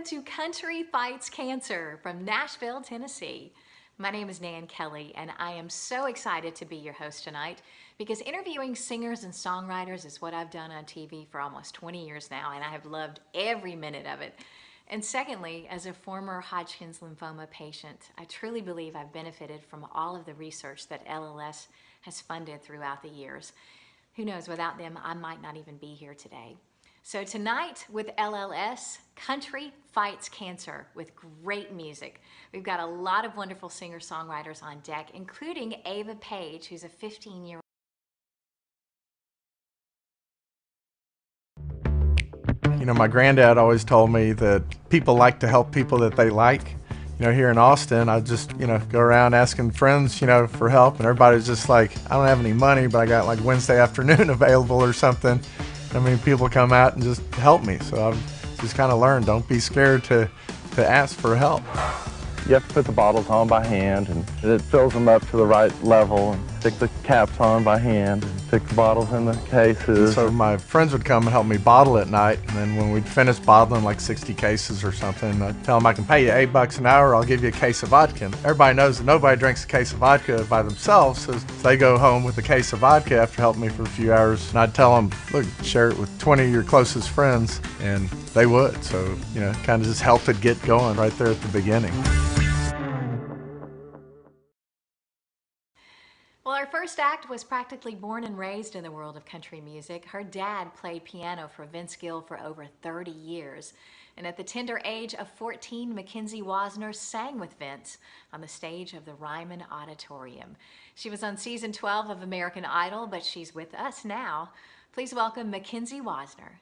welcome to Country Fights Cancer from Nashville, Tennessee. My name is Nan Kelly, and I am so excited to be your host tonight because interviewing singers and songwriters is what I've done on TV for almost 20 years now, and I have loved every minute of it. And secondly, as a former Hodgkin's lymphoma patient, I truly believe I've benefited from all of the research that LLS has funded throughout the years. Who knows, without them, I might not even be here today. So tonight with LLS, Country Fights Cancer with great music. We've got a lot of wonderful singer-songwriters on deck, including Ava Page, who's a 15-year-old. You know, my granddad always told me that people like to help people that they like. You know, here in Austin, I just, go around asking friends, for help, and everybody's just like, I don't have any money, but I got like Wednesday afternoon available or something. I mean, people come out and just help me. So I've just kind of learned, don't be scared to ask for help. You have to put the bottles on by hand, and it fills them up to the right level, and stick the caps on by hand, and stick the bottles in the cases. So my friends would come and help me bottle at night, and then when we'd finish bottling like 60 cases or something, I'd tell them I can pay you $8 an hour, I'll give you a case of vodka. And everybody knows that nobody drinks a case of vodka by themselves, so they go home with a case of vodka after helping me for a few hours, and I'd tell them, look, share it with 20 of your closest friends, and they would. So, kind of just helped it get going right there at the beginning. Well, our first act was practically born and raised in the world of country music. Her dad played piano for Vince Gill for over 30 years. And at the tender age of 14, Mackenzie Wasner sang with Vince on the stage of the Ryman Auditorium. She was on season 12 of American Idol, but she's with us now. Please welcome Mackenzie Wasner.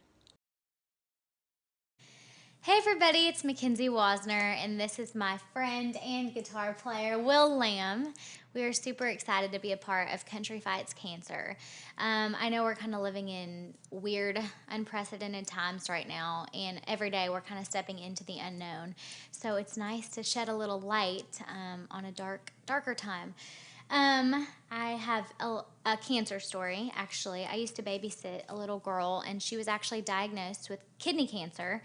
Hey everybody, it's Mackenzie Wasner, and this is my friend and guitar player, Will Lamb. We are super excited to be a part of Country Fights Cancer. I know we're kind of living in weird, unprecedented times right now, and every day we're kind of stepping into the unknown. So it's nice to shed a little light on a darker time. I have a cancer story, actually. I used to babysit a little girl, and she was actually diagnosed with kidney cancer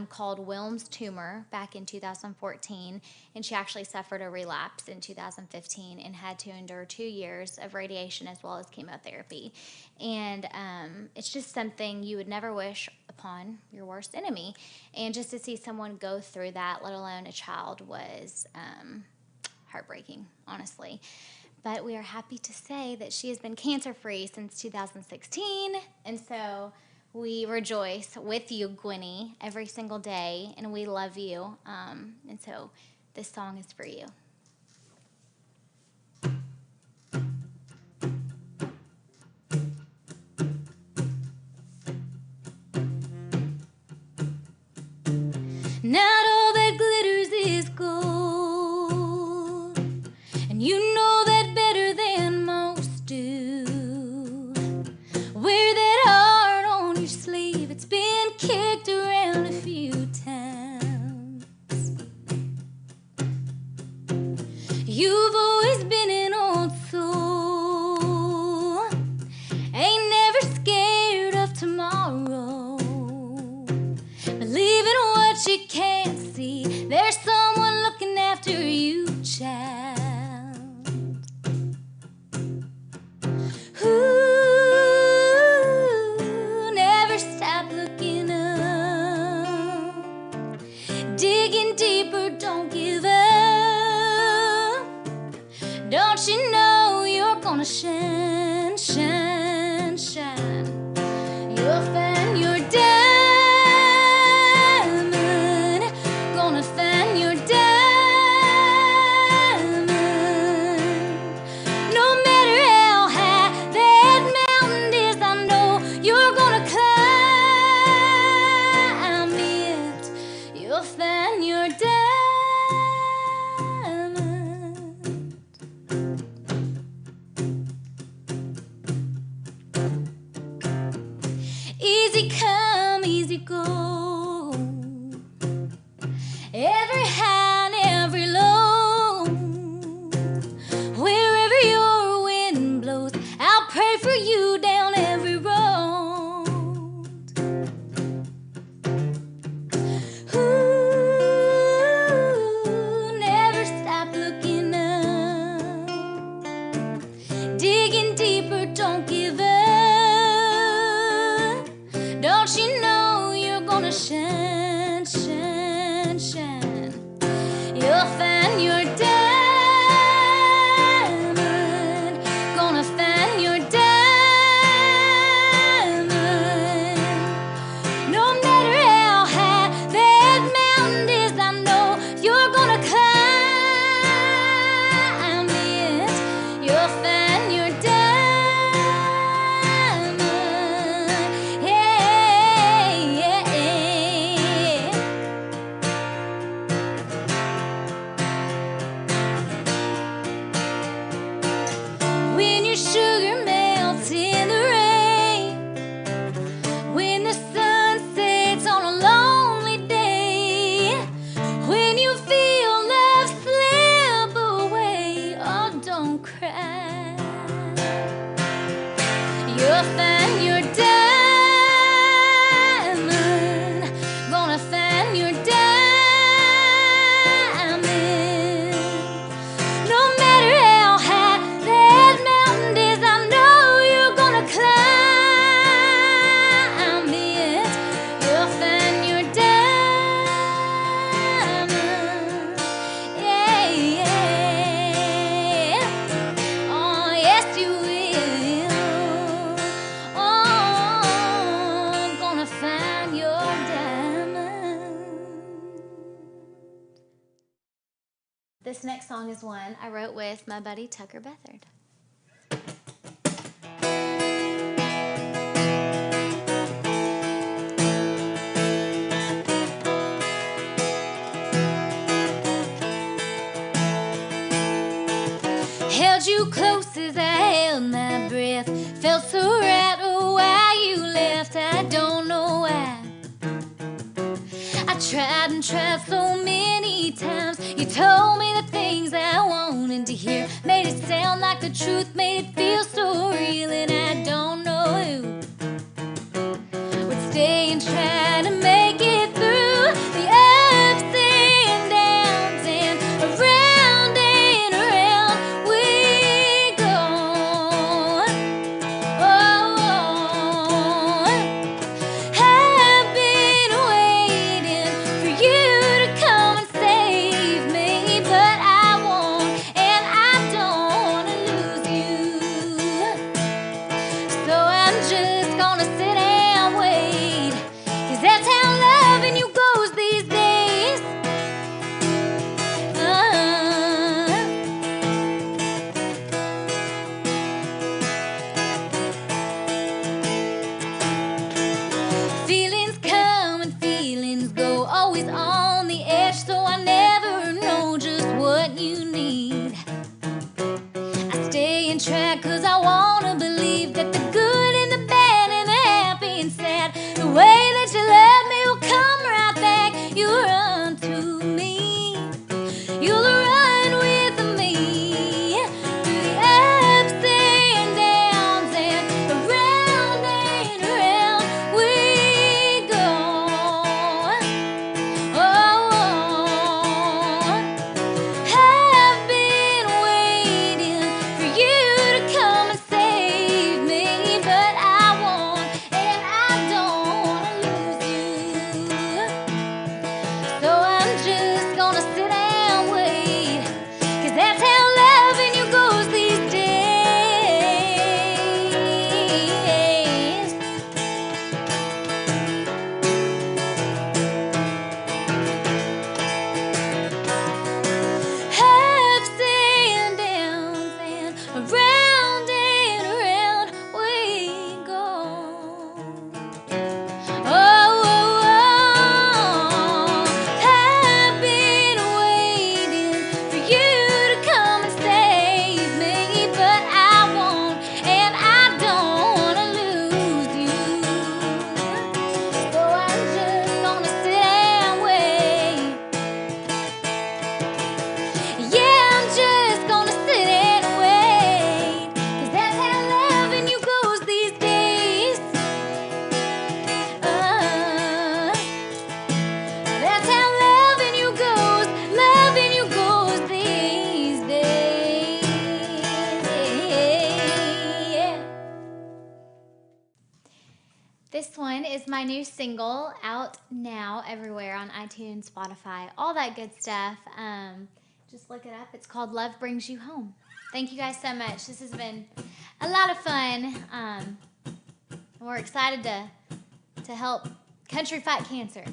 called Wilms tumor back in 2014, and she actually suffered a relapse in 2015 and had to endure 2 years of radiation as well as chemotherapy. And it's just something you would never wish upon your worst enemy. And just to see someone go through that, let alone a child, was heartbreaking, honestly. But we are happy to say that she has been cancer-free since 2016, and so we rejoice with you, Gwenny, every single day, and we love you, and so this song is for you. Not all that glitters is gold, and you know that better than most do. Wear that heart on your sleeve, it's been kicked around a few times. You've always been an old soul, ain't never scared of tomorrow, believe in what you can't see, there's someone looking after you, child. Ooh, never stop looking up, digging deeper, don't give up. Don't you know you're gonna shine, shine, shine. You'll find your diamond, gonna find your diamond. No matter how high that mountain is, I know you're gonna climb it. You'll find your diamond. Easy come, easy go, every high and every low. Wherever your wind blows, I'll pray for you down every road. Ooh, This next song is one I wrote with my buddy Tucker Bethard. Held you close as I held my breath. Felt so right while you left. I don't know why. I tried and tried so many times. You told me the things I wanted to hear. Made it sound like the truth, made it feel so real. And I don't know who would stay and try to make it through the ups and downs, and around we go. Oh, I've been waiting for you to come and save me, but I won't, and I don't want to lose you. So I'm just gonna sit and wait, 'cause that's how loving you goes these days. Feelings come and feelings go, always on the edge, so I never know just what you need. I stay and try 'cause I wanna believe that the good and the bad and the happy and sad, the way that you love me will come right back. You run to me, you'll run with me through the ups and downs, and around we go. Oh, I've been waiting for you to come and save me, but I won't, and I don't want to lose you. So I'm just gonna sit and wait, 'cause that's how loving you goes these days. Ups and downs, and around we go. Oh, I've been waiting for you to come and save me, but I won't, and I don't want to lose you. So I'm just gonna sit and wait. Yeah, I'm just gonna sit and wait, 'cause that's how loving you goes these days. That's how loving you goes these days. This one is my new single, out now everywhere on iTunes, Spotify, all that good stuff. Just look it up. It's called Love Brings You Home. Thank you guys so much. This has been a lot of fun. We're excited to help country fight cancer.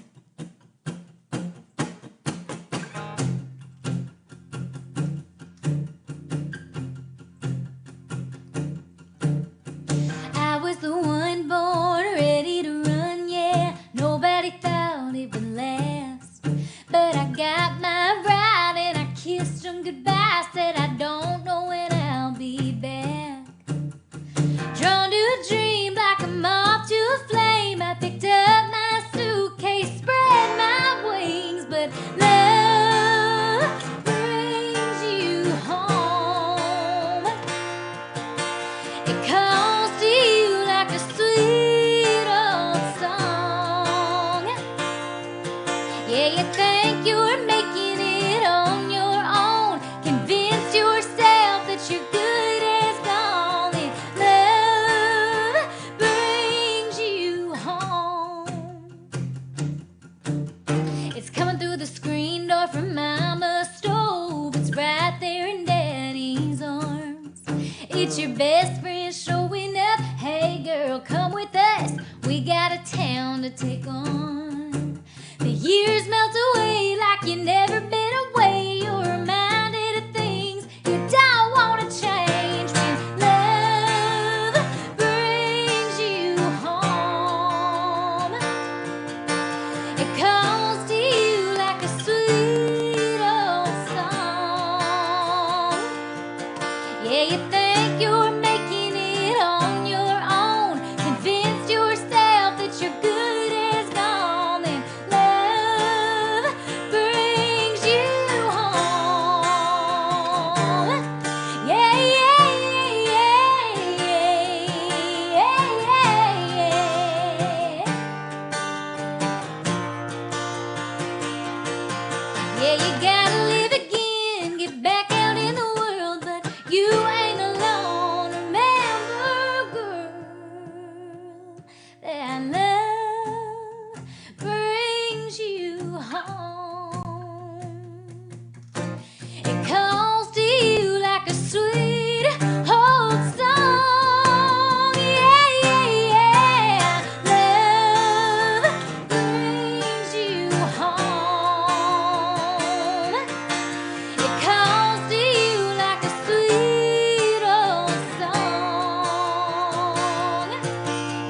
I was the one born ready to run, yeah. Nobody thought it would last, but I got my ride and I kissed them goodbye. Said I don't know when I'll be back. Drawn to a dream like a moth to a flame, I picked up my suitcase, spread my wings, but love brings you home. It calls to you like a sweet old song. Yeah, you think you're making it on your own. Convince yourself that you're good as gone. And love brings you home. It's coming through the screen door from Mama's stove. It's right there in Daddy's arms. It's your best friend showing up. Hey girl, come with us. We got a town to take on. The years melt away like you never been away. You're mine. you think you're making it on your own, convinced yourself that you're good as gone, and love brings you home. Yeah, yeah, yeah, yeah, yeah, yeah. Yeah, you gotta live again, get back out in the world, but you ain't alone. Remember, girl, that love brings you home. It calls to you like a sweet old song. Yeah, yeah, yeah. Love brings you home. It calls to you like a sweet old song.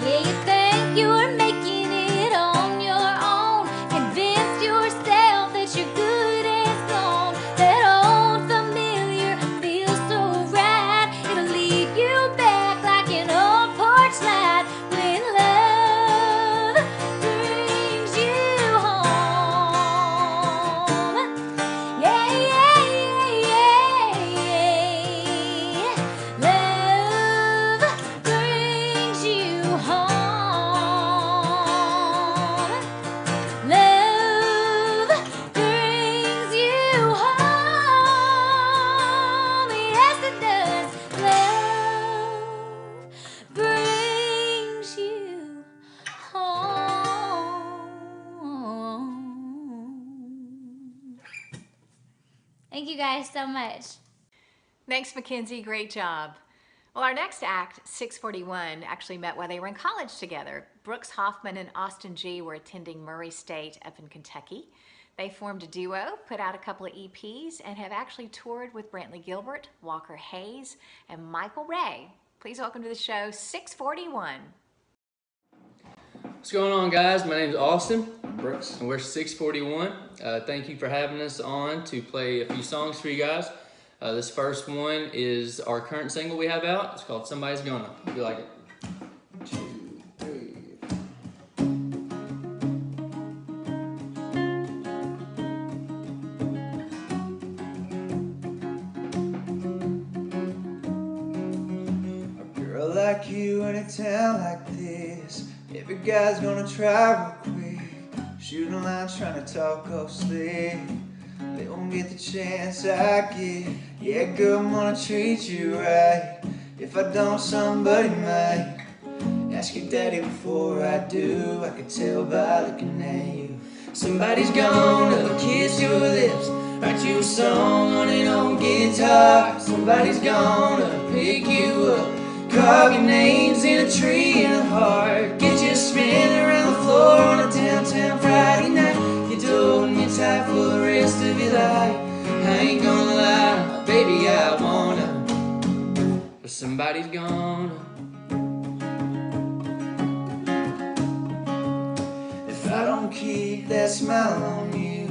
Yeah, you think you're making it on your own, convinced yourself that you're good as gone. That old familiar feels so right, it'll lead you back like an old porch light when love brings you home. Yeah, yeah, yeah, yeah, yeah. Love brings you home. Love brings you home. Yes, it does. Love brings you home. Thank you guys so much. Thanks, Mackenzie. Great job. Well, our next act, 641, actually met while they were in college together. Brooks Hoffman and Austin G were attending Murray State up in Kentucky. They formed a duo, put out a couple of EPs, and have actually toured with Brantley Gilbert, Walker Hayes, and Michael Ray. Please welcome to the show, 641. What's going on, guys? My name is Austin Brooks, and we're 641. Thank you for having us on to play a few songs for you guys. This first one is our current single we have out. It's called Somebody's Gonna. Hope you like it. 2, 3. A girl like you in a town like this, every guy's gonna try real quick. Shooting lines trying to talk off slick. They won't get the chance I get. Yeah, girl, I'm gonna treat you right. If I don't, somebody might ask your daddy before I do. I can tell by looking at you. Somebody's gonna kiss your lips, write you a song on an old guitar. Somebody's gonna pick you up, carve your names in a tree and a heart. Get you spinning around the floor on a downtown Friday night. Get to holding you tight for the rest of your life. I ain't gonna lie, baby, I wanna, but somebody's gonna. If I don't keep that smile on you,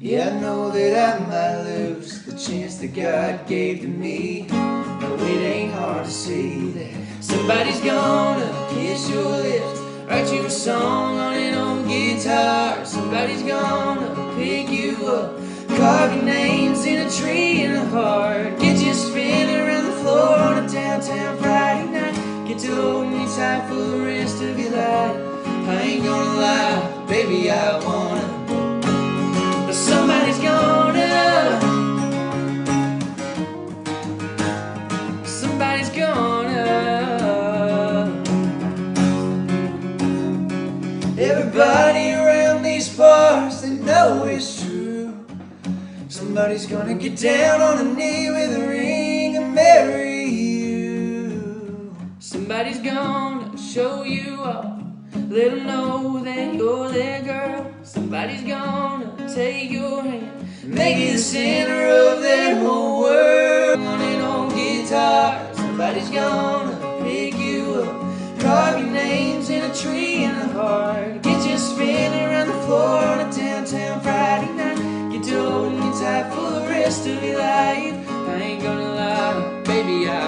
yeah, I know that I might lose the chance that God gave to me. No, it ain't hard to see that somebody's gonna kiss your lips, write you a song on an old guitar. Somebody's gonna pick you up, carve your names in a tree and a heart. Get you spinning around the floor on a downtown Friday night. Get to hold me tight for the rest of your life. I ain't gonna lie, baby, I wanna, but somebody's gonna, somebody's gonna. Everybody around these parts, they know it's true. Somebody's gonna get down on a knee with a ring and marry you. Somebody's gonna show you off, let them know that you're their girl. Somebody's gonna take your hand, Make it the center of their whole world. On an old guitar, somebody's gonna pick you up, carve your names in a tree and a heart. Get you spinning around the floor on a downtown Friday night. Get to holding you tight for the rest of your life. I ain't gonna lie, baby, I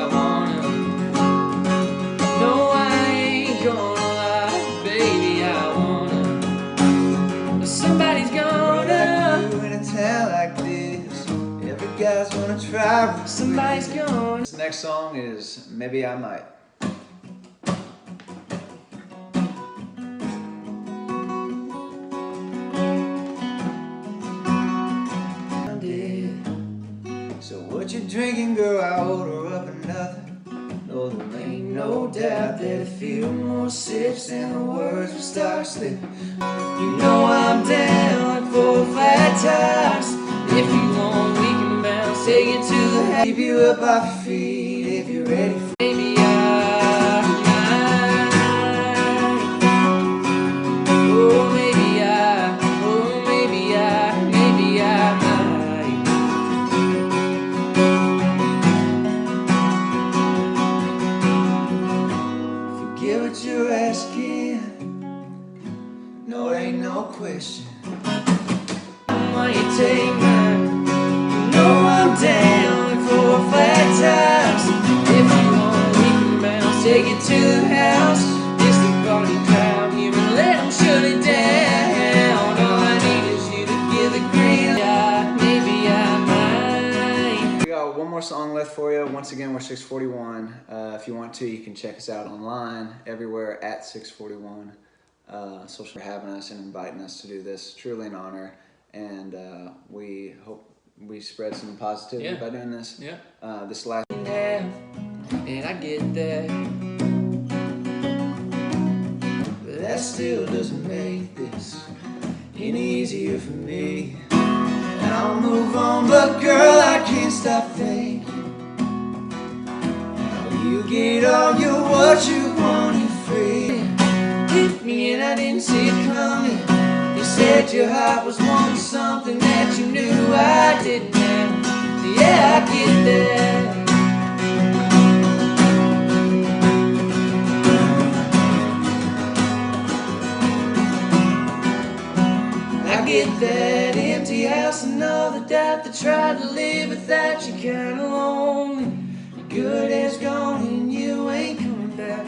guys wanna try? Somebody's gone. This next song is Maybe I Might. So what you drinking, girl? I order up another. No, there ain't no doubt that I feel more sips than the words will start slipping. You know I'm down like 4 or 5 times. If you want, we can bounce, take it to the house. Keep you up off your feet if you're ready for maybe I might. Oh, maybe I, oh, maybe I, maybe I might. Forget what you're asking. No, ain't no question. Why you take mine? You know I'm down like 4 or 5 times. If you want, we can bounce, take it to the house. It's the party crowd here and let them shut it down. All I need is you to give the green light. Maybe I might. We got one more song left for you. Once again, we're 641. If you want to, you can check us out online everywhere at 641. Social for having us and inviting us to do this. Truly an honor. And we hope we spread some positivity by doing this. Yeah. This last and I get that, but that still doesn't make this any easier for me. And I'll move on, but girl, I can't stop thinking. You get all your what you wanted free. Hit me and I didn't see it coming. You said your heart was wanting something that you knew I didn't have. Yeah, I get that. I get that empty house and all the doubt that tried to live without you kinda lonely. Your good has gone and you ain't coming back.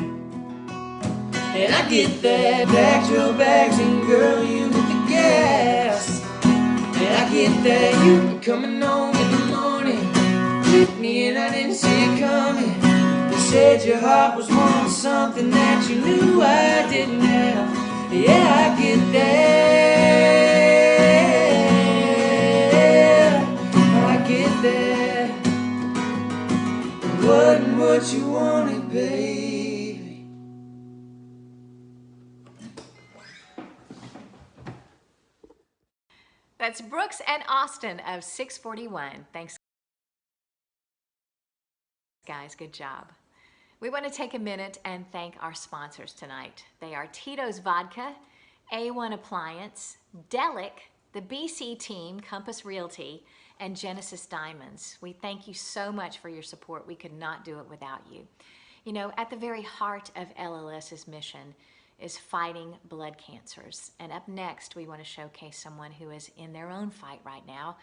And I get that, packed your bags and girl, you hit the gas. And I get that, you were coming home in the morning. Hit me and I didn't see it coming. You said your heart was wanting something that you knew I didn't have. Yeah, I get that. I get that. It wasn't what you wanted, babe. That's Brooks and Austin of 641. Thanks, guys. Good job. We want to take a minute and thank our sponsors tonight. They are Tito's Vodka, A1 Appliance, Delic, the BC team, Compass Realty, and Genesis Diamonds. We thank you so much for your support. We could not do it without you. You know, at the very heart of LLS's mission is fighting blood cancers. And up next, we want to showcase someone who is in their own fight right now.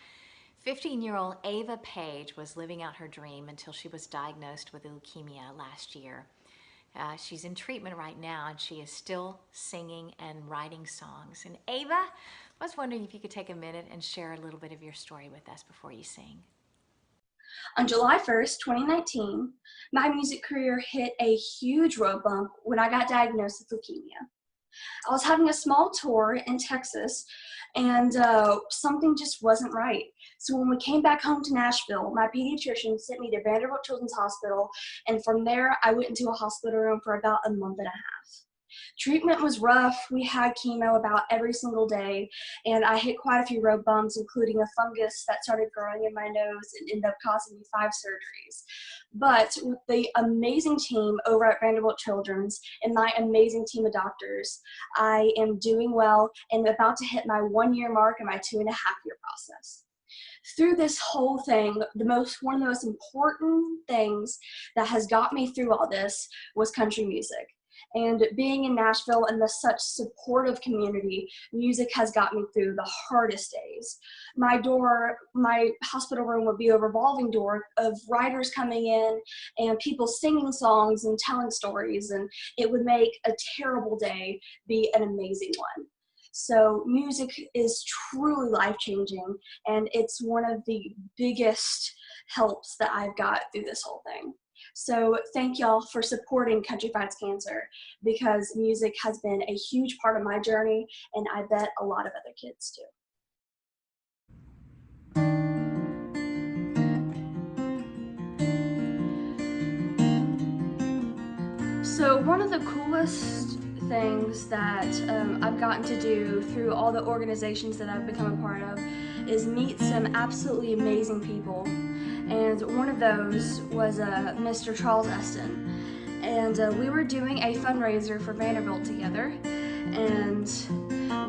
15-year-old Ava Page was living out her dream until she was diagnosed with leukemia last year. She's in treatment right now, and she is still singing and writing songs. And Ava, I was wondering if you could take a minute and share a little bit of your story with us before you sing. On July 1st, 2019, my music career hit a huge road bump when I got diagnosed with leukemia. I was having a small tour in Texas, and something just wasn't right. So when we came back home to Nashville, my pediatrician sent me to Vanderbilt Children's Hospital, and from there, I went into a hospital room for about a month and a half. Treatment was rough. We had chemo about every single day, and I hit quite a few road bumps, including a fungus that started growing in my nose and ended up costing me 5 surgeries. But with the amazing team over at Vanderbilt Children's and my amazing team of doctors, I am doing well and about to hit my 1-year mark in my 2.5-year process. Through this whole thing, one of the most important things that has got me through all this was country music. And being in Nashville and the such supportive community, music has got me through the hardest days. My hospital room would be a revolving door of writers coming in and people singing songs and telling stories, and it would make a terrible day be an amazing one. So music is truly life-changing, and it's one of the biggest helps that I've got through this whole thing. So thank y'all for supporting Country Fights Cancer, because music has been a huge part of my journey, and I bet a lot of other kids too. So one of the coolest things that I've gotten to do through all the organizations that I've become a part of is meet some absolutely amazing people. And one of those was Mr. Charles Eston. And we were doing a fundraiser for Vanderbilt together, and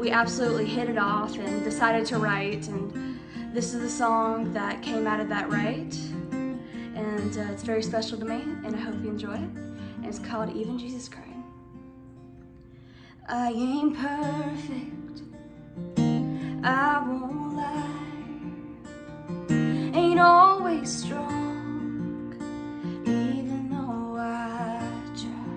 we absolutely hit it off and decided to write, and this is the song that came out of that write, and it's very special to me, and I hope you enjoy it. And it's called Even Jesus Crying. I ain't perfect, I won't lie, ain't always strong, even though I try.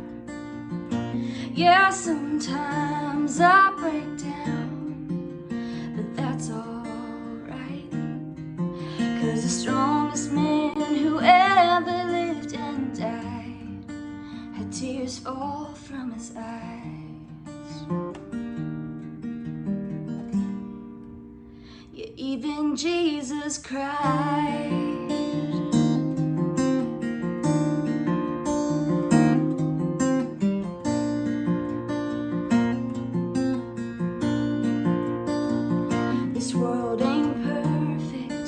Yeah, sometimes I break down, but that's alright, 'cause the strongest man who ever lived and died had tears fall from his eyes. Yeah, even Jesus cried. This world ain't perfect,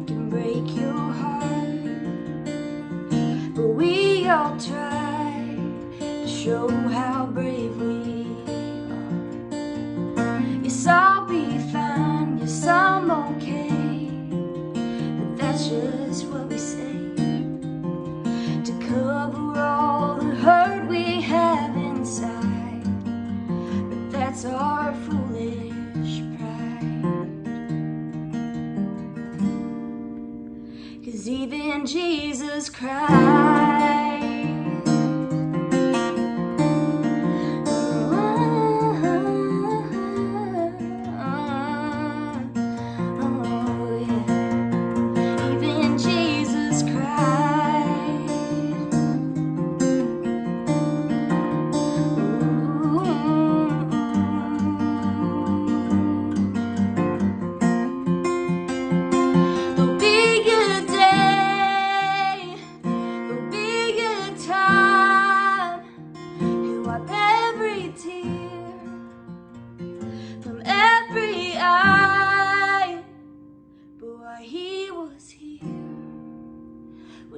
can break your heart, but we all try to show how brave we are. Yes, I'll be fine, yes, I'm okay, but that's just what we say to cover all the hurt we have inside. But that's our foolish pride, 'cause even Jesus cried.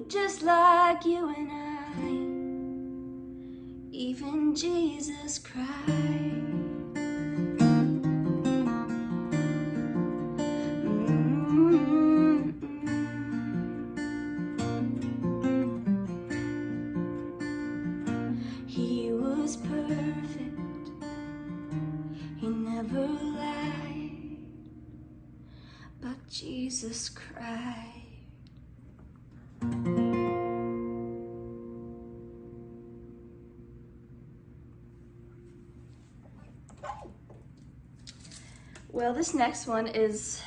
Just like you and I, even Jesus cried. He was perfect, he never lied, but Jesus cried. Well, this next one is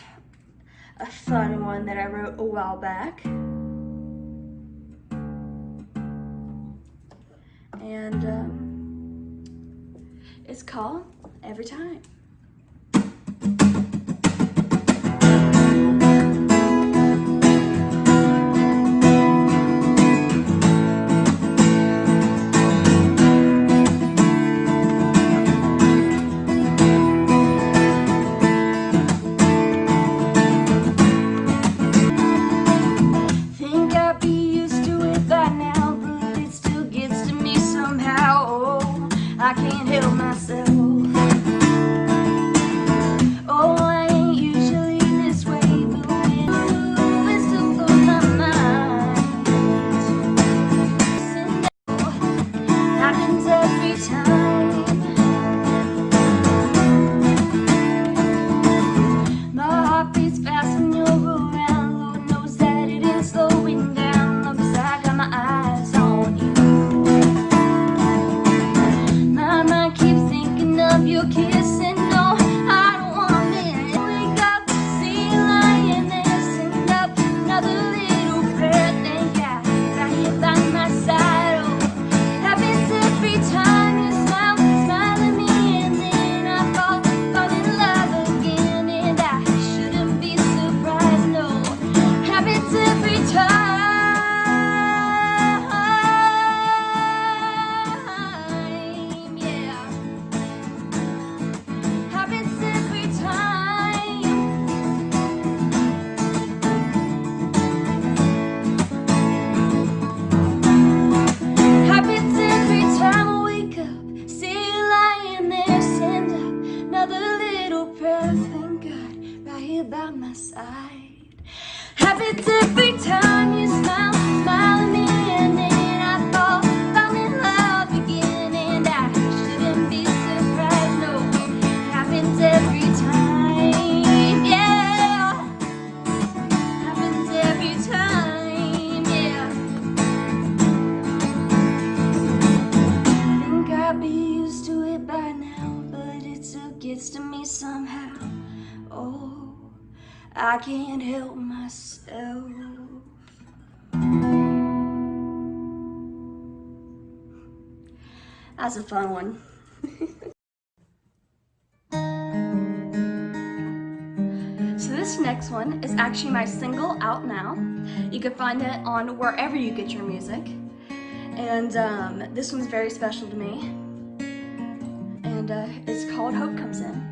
a fun one that I wrote a while back. And it's called Every Time. I can't help myself. every time you smile, smile at me, and then I fall in love again. And I shouldn't be surprised, no, it happens every time, yeah. Happens every time, yeah. Think I'd be used to it by now, but it still gets to me somehow. Oh, I can't help myself. That's a fun one. So this next one is actually my single out now. You can find it on wherever you get your music. And this one's very special to me. And it's called Hope Comes In.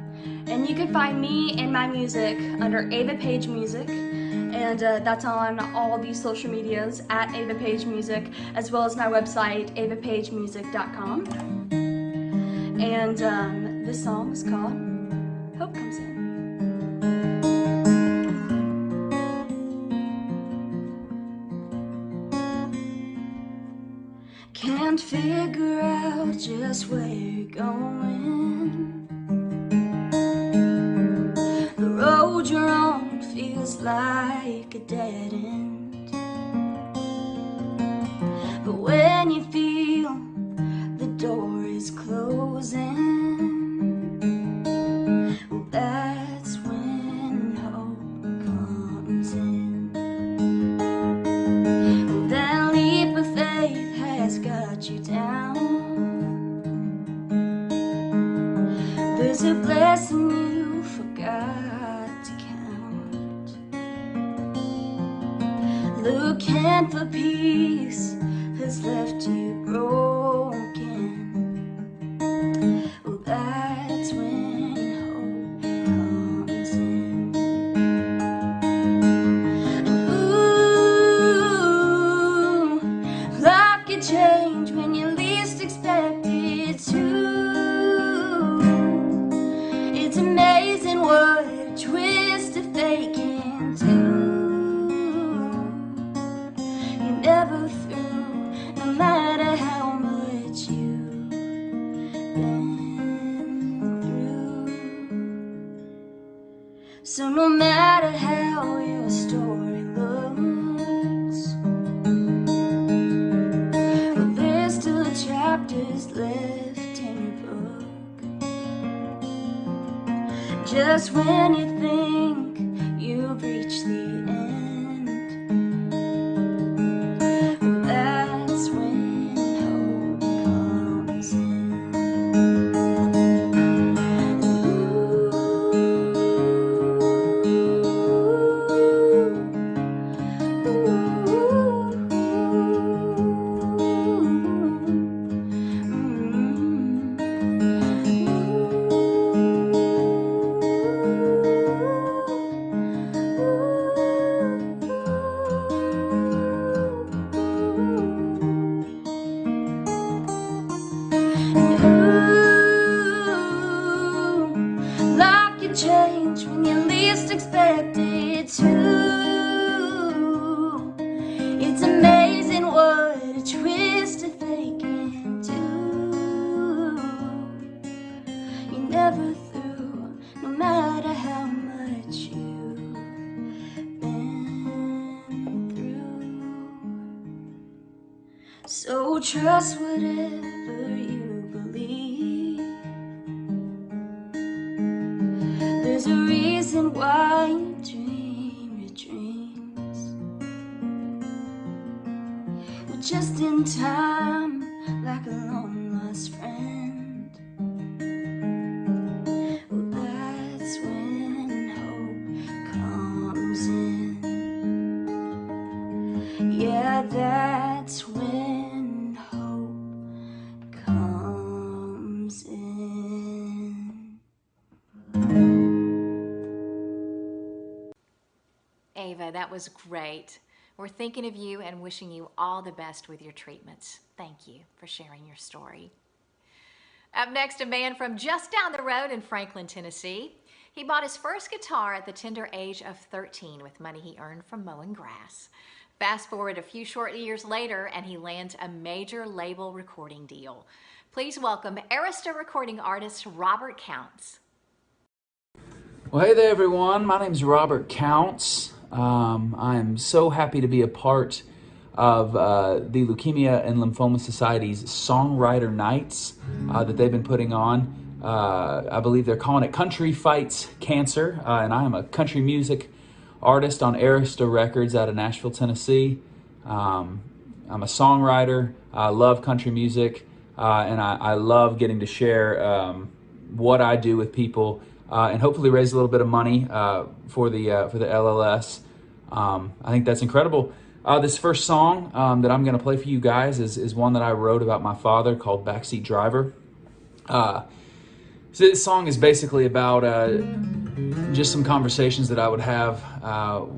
And you can find me and my music under Ava Page Music. And that's on all the social medias at Ava Page Music, as well as my website, avapagemusic.com. And this song is called Hope Comes In. Can't figure out just where you're going. The road you're on feels like a dead end. But when you feel the door is closing, well, that's when hope comes in. Well, that leap of faith has got you down. There's a blessing you forgot to count. Looking for peace has left you broken. Well, that's when hope comes in. Ooh, life can change when you least expect it to. It's amazing what a twist of fate can do. You're never through, no matter how much you've been through. So no matter how your story looks, well, there's still chapters left in your book. Just when you think you've reached the end, well, that's when hope comes in. Life can change when you least expect it to. It's amazing what a twist of fate can do. You're never through, no matter how much you've been through. So trust whatever you believe. There's a reason why you dream your dreams. Well, just in time, like a long lost friend. Well, that's when hope comes in. Yeah, that's when hope comes in. Ava, that was great. We're thinking of you and wishing you all the best with your treatments. Thank you for sharing your story. Up next, a man from just down the road in Franklin, Tennessee. He bought his first guitar at the tender age of 13 with money he earned from mowing grass. Fast forward a few short years later, and he lands a major label recording deal. Please welcome Arista recording artist Robert Counts. Well, hey there, everyone. My name is Robert Counts. I am so happy to be a part of the Leukemia and Lymphoma Society's Songwriter Nights that they've been putting on. I believe they're calling it Country Fights Cancer, and I am a country music artist on Arista Records out of Nashville, Tennessee. I'm a songwriter. I love country music, and I love getting to share what I do with people. And hopefully raise a little bit of money for the LLS. I think that's incredible. This first song that I'm going to play for you guys is one that I wrote about my father called Backseat Driver. So this song is basically about just some conversations that I would have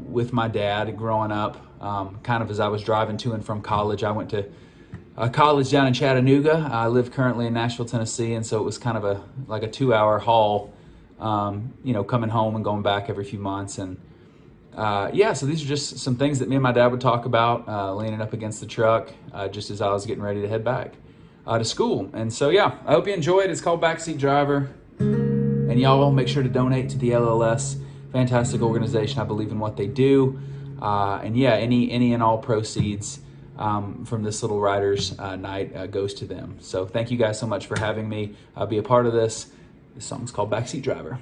with my dad growing up, kind of as I was driving to and from college. I went to college down in Chattanooga. I live currently in Nashville, Tennessee, and so it was kind of like a 2-hour haul. Coming home and going back every few months. And so these are just some things that me and my dad would talk about, leaning up against the truck, just as I was getting ready to head back to school. And so, I hope you enjoy it. It's called Backseat Driver. And y'all make sure to donate to the LLS. Fantastic organization. I believe in what they do. Any and all proceeds from this little writer's night goes to them. So thank you guys so much for having me be a part of this. This song's called Backseat Driver.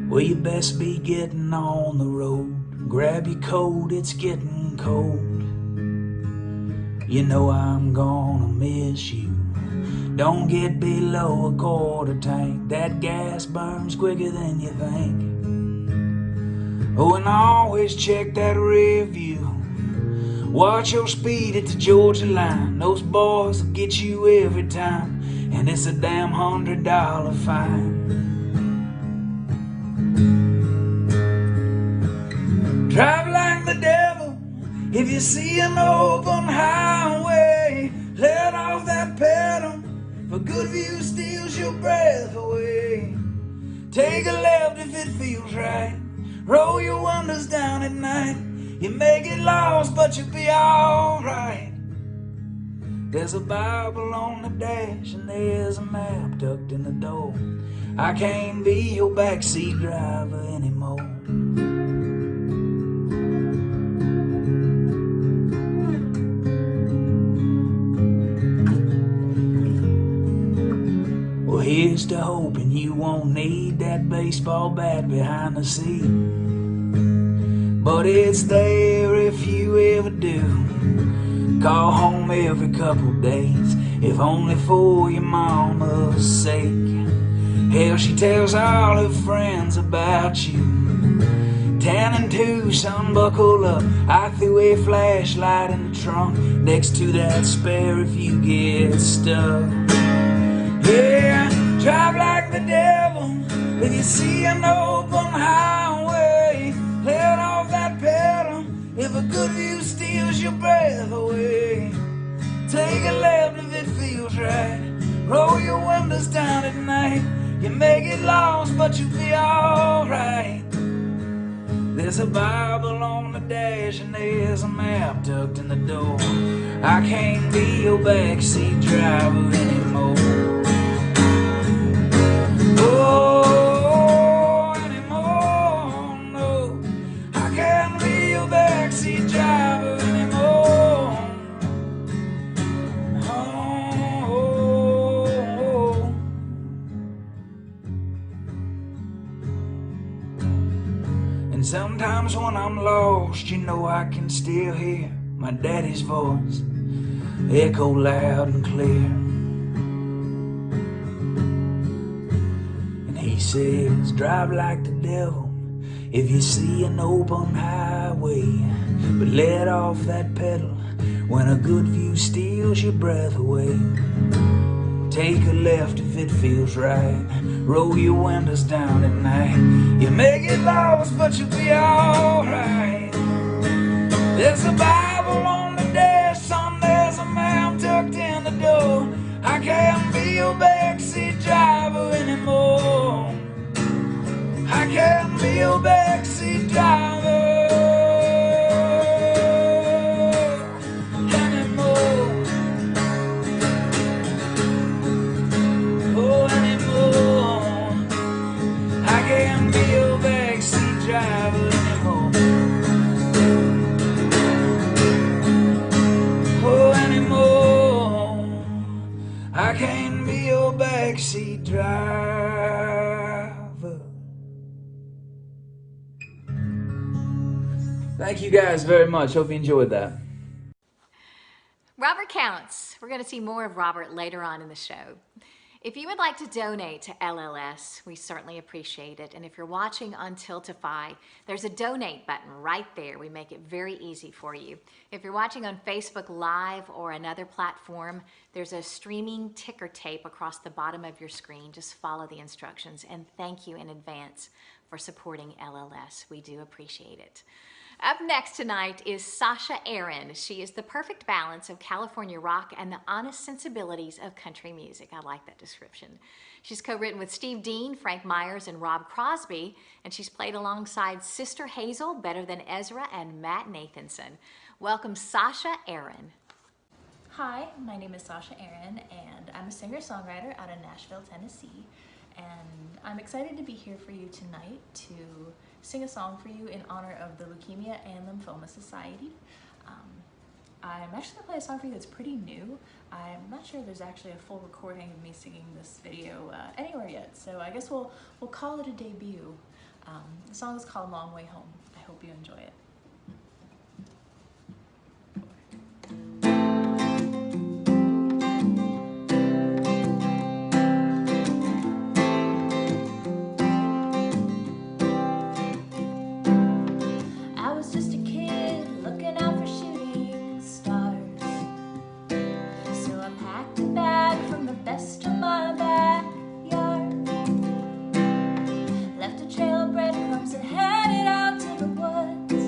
Well, you best be getting on the road. Grab your coat, it's getting cold. You know I'm gonna miss you. Don't get below a quarter tank. That gas burns quicker than you think. Oh, and always check that rear view. Watch your speed at the Georgia line. Those boys will get you every time, and it's a damn $100 fine. Drive like the devil. If you see an open highway, let off that pedal, for good view steals your breath away. Take a left if it feels right. Roll your windows down at night. You may get lost, but you'll be alright. There's a Bible on the dash, and there's a map tucked in the door. I can't be your backseat driver anymore. Here's to hoping you won't need that baseball bat behind the seat. But it's there if you ever do. Call home every couple days, if only for your mama's sake. Hell, she tells all her friends about you. 10 and 2, son, buckle up. I threw a flashlight in the trunk next to that spare if you get stuck. Yeah, drive like the devil. If you see an open highway, let off that pedal. If a good view steals your breath away, take a left if it feels right. Roll your windows down at night. You may get lost, but you'll be alright. There's a Bible on the dash, and there's a map tucked in the door. I can't be your backseat driver anymore. Oh, anymore, no. I can't be your backseat driver anymore. Oh. And sometimes when I'm lost, you know I can still hear my daddy's voice echo loud and clear. He says, drive like the devil if you see an open highway, but let off that pedal when a good view steals your breath away. Take a left if it feels right. Roll your windows down at night. You may get lost, but you'll be alright. There's a Bible on the desk, there's a map tucked in the door. I can't be your backseat driver anymore. I can't be your backseat driver anymore. Oh, anymore. I can't be your backseat driver anymore. Oh, anymore. I can't be your backseat driver. Thank you guys very much. Hope you enjoyed that. Robert Counts. We're going to see more of Robert later on in the show. If you would like to donate to LLS, we certainly appreciate it. And if you're watching on Tiltify, there's a donate button right there. We make it very easy for you. If you're watching on Facebook Live or another platform, there's a streaming ticker tape across the bottom of your screen. Just follow the instructions. And thank you in advance for supporting LLS. We do appreciate it. Up next tonight is Sasha Aaron. She is the perfect balance of California rock and the honest sensibilities of country music. I like that description. She's co-written with Steve Dean, Frank Myers, and Rob Crosby, and she's played alongside Sister Hazel, Better Than Ezra, and Matt Nathanson. Welcome, Sasha Aaron. Hi, my name is Sasha Aaron, and I'm a singer-songwriter out of Nashville, Tennessee. And I'm excited to be here for you tonight to sing a song for you in honor of the Leukemia and Lymphoma Society. I'm actually going to play a song for you that's pretty new. I'm not sure there's actually a full recording of me singing this video anywhere yet, so I guess we'll call it a debut. The song is called Long Way Home. I hope you enjoy it. Left a trail of breadcrumbs and headed out to the woods.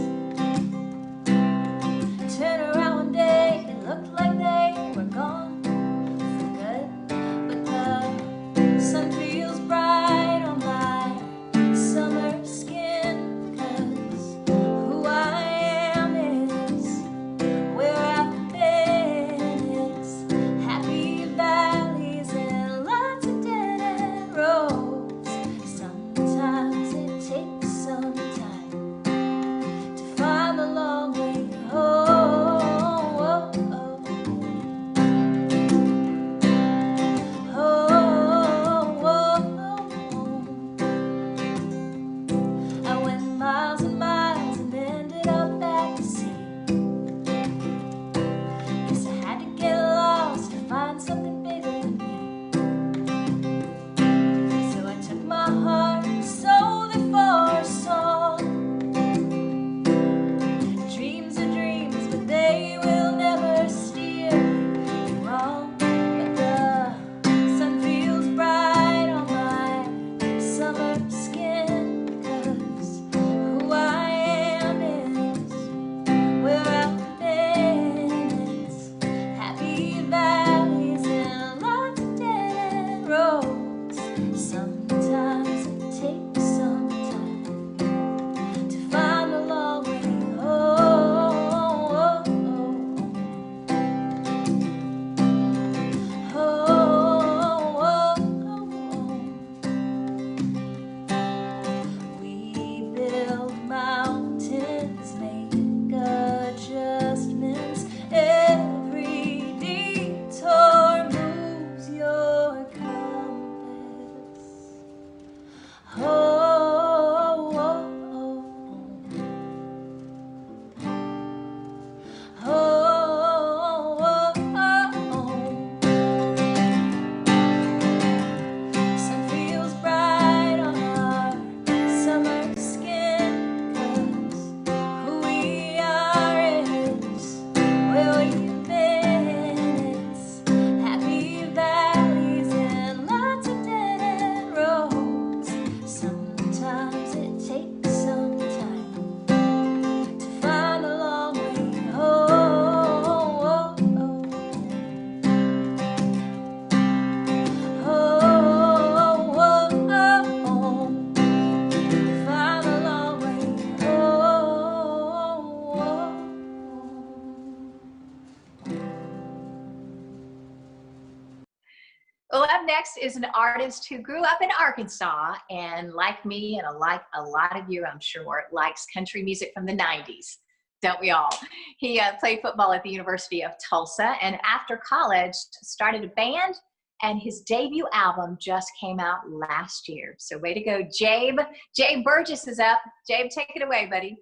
next is an artist who grew up in Arkansas and, like me and like a lot of you, I'm sure, likes country music from the 90s. Don't we all? He played football at the University of Tulsa, and after college started a band, and his debut album just came out last year. So way to go, Jabe. Jabe Burgess is up. Jabe, take it away, buddy.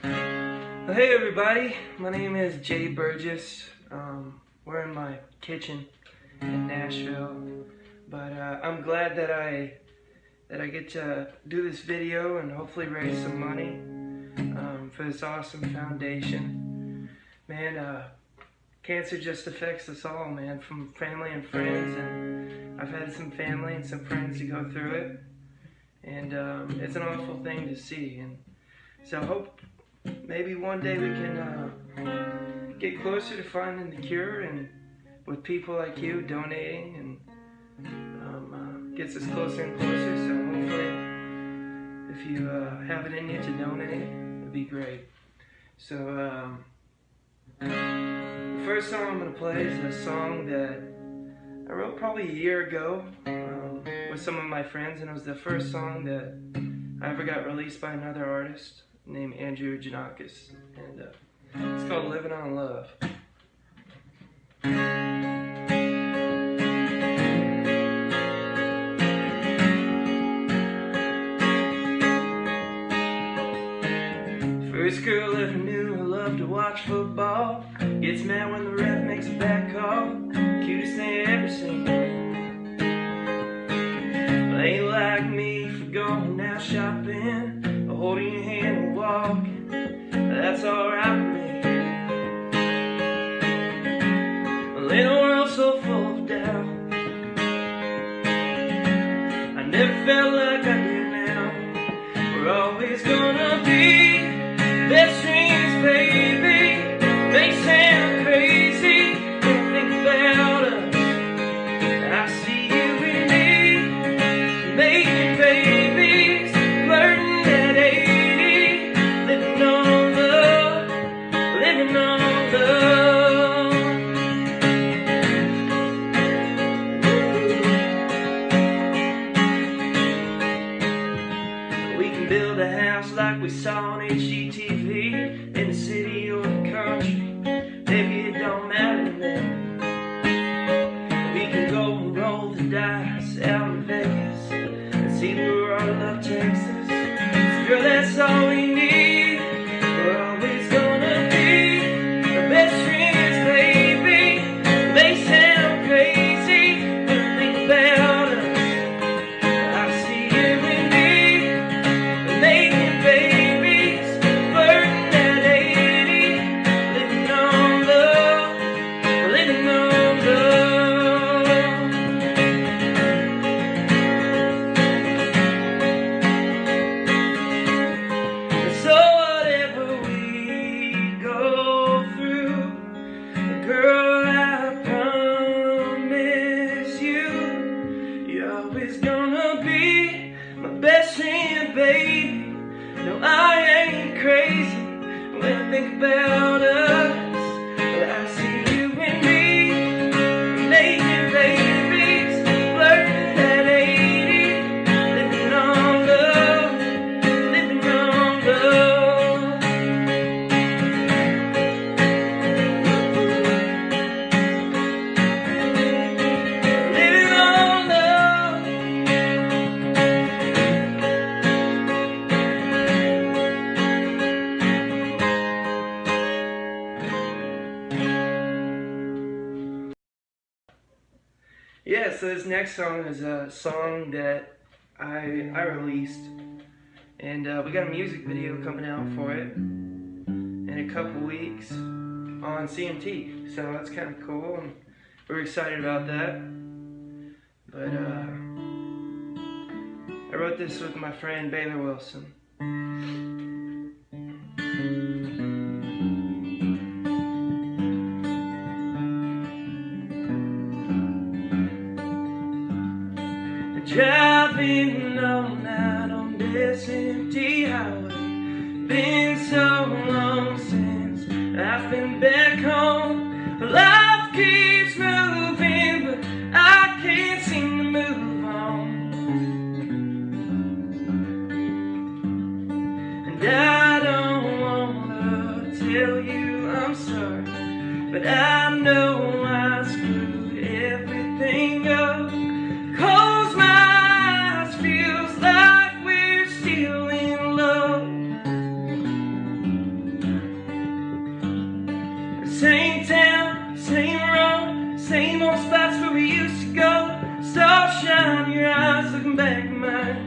Well, hey everybody, my name is Jay Burgess. We're in my kitchen in Nashville, but I'm glad that I get to do this video and hopefully raise some money for this awesome foundation. Man, cancer just affects us all, man, from family and friends, and I've had some family and some friends to go through it, and it's an awful thing to see, and so I hope maybe one day we can get closer to finding the cure, and with people like you donating, and gets us closer and closer. So hopefully, if you have it in you to donate, it'd be great. So the first song I'm gonna play is a song that I wrote probably a year ago with some of my friends, and it was the first song that I ever got released by another artist named Andrew Janakis, and it's called Living on Love. First girl ever knew I loved to watch football. Gets mad when the ref makes a bad call. Cutest thing I ever seen. Well, ain't like me for going out shopping or holding your hand and walking. That's alright with me. Well, in a world so full of doubt, I never felt like I do now. We're always gonna be best friends, baby. May sound crazy, don't think about us. I see you and me, making babies, flirting at 80, living on love, living on love. We can build a house like we saw on HGTV, in the city or the country. Maybe it don't matter then. We can go and roll the dice out in Vegas and see the world of Texas. Girl, that's all we need. We're always gonna be the best friends, baby. They sound crazy, but think about us. I see you and me, making babies, flirting at 80, living on love, living on love. And so whatever we go through, girl, I promise you, you're always gonna be my best friend, baby. No, I ain't crazy when I think about us. But I see you and me, making babies, flirting at 80, living on love, living on love. Living on love. Yeah, so this next song is a song that I released, and we got a music video coming out for it in a couple weeks on CMT, so that's kind of cool, and we're excited about that. But I wrote this with my friend Baylor Wilson. Driving all night on this empty highway. Been so long since I've been back home. Life keeps moving, but I can't seem to And I don't wanna tell you I'm sorry, but I know I screwed everything up. Close my eyes, feels like we're still in love. Same town, same road, same old spots where we used to go. Stars shine, your eyes looking back at mine.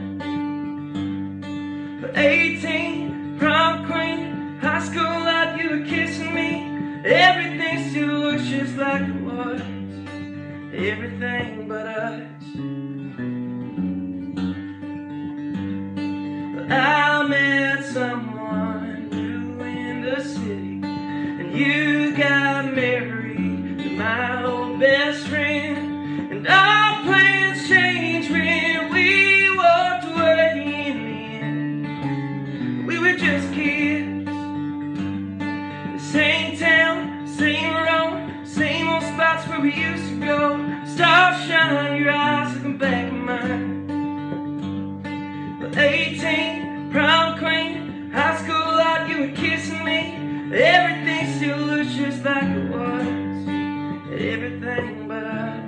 But 18, prom queen, high school life, you were kissing me. Everything still looks just like it was, everything but us. But I met someone new in the city, and you got married to my old best friend. And our plans changed when we walked away in the end. We were just kids. The same town, same road, same old spots where we used to go. Stars shine, your eyes looking back at mine. But 18, prom queen, high school life, you were kissing me. Everything still looks just like it was, everything but us.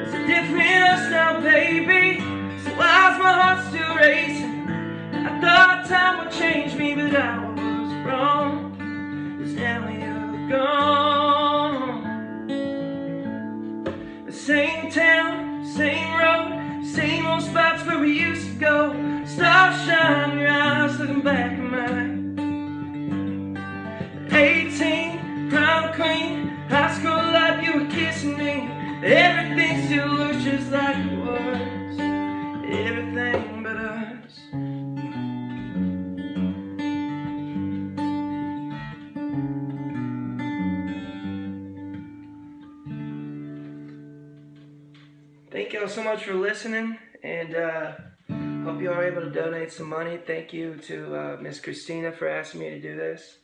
It's a different us now, baby, so why's my heart still racing? I thought time would change me, but I was wrong, 'cause now you're gone. The same town, same road, same old spots where we used to go. Stars shine, your eyes looking back at mine. 18, prom queen, high school life, you were kissing me. Everything still looks just like it was, everything but us. Thank y'all so much for listening, and hope you are able to donate some money. Thank you to Miss Christina for asking me to do this,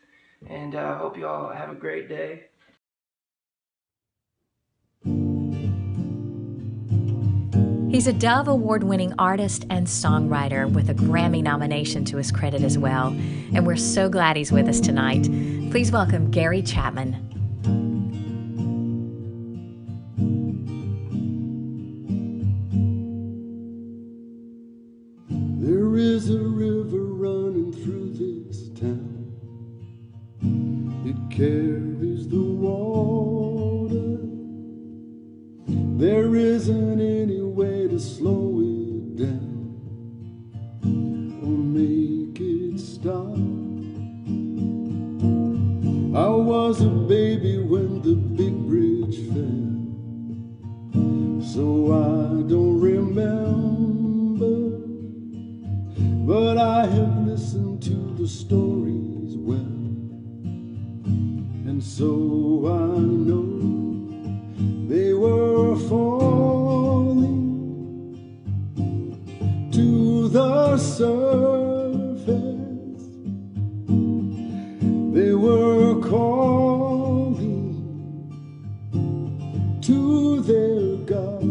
and hope you all have a great day. He's a Dove Award-winning artist and songwriter with a Grammy nomination to his credit as well, and we're so glad he's with us tonight. Please welcome Gary Chapman. There is a river running through this town. It carries the water. There isn't any way to slow it down or make it stop. I was a baby when the big bridge fell, so I don't remember. But I have listened to the stories well, and so I know they were falling to the surface. They were calling to their God,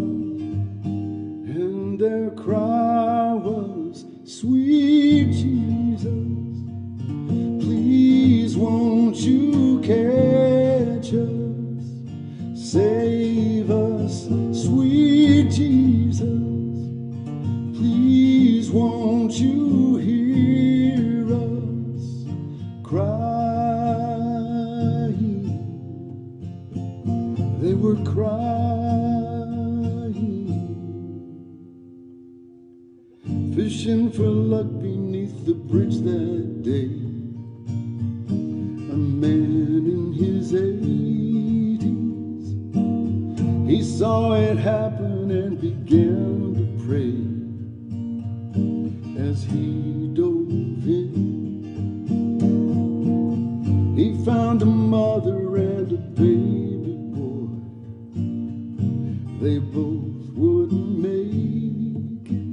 and their cry was, "Sweet Jesus, please won't you catch us, save us, sweet Jesus, please won't you hear us crying." They were crying, fishing for luck beneath the bridge that day. A man in his 80s, he saw it happen and began to pray. As he dove in, he found a mother and a baby boy. They both wouldn't make it.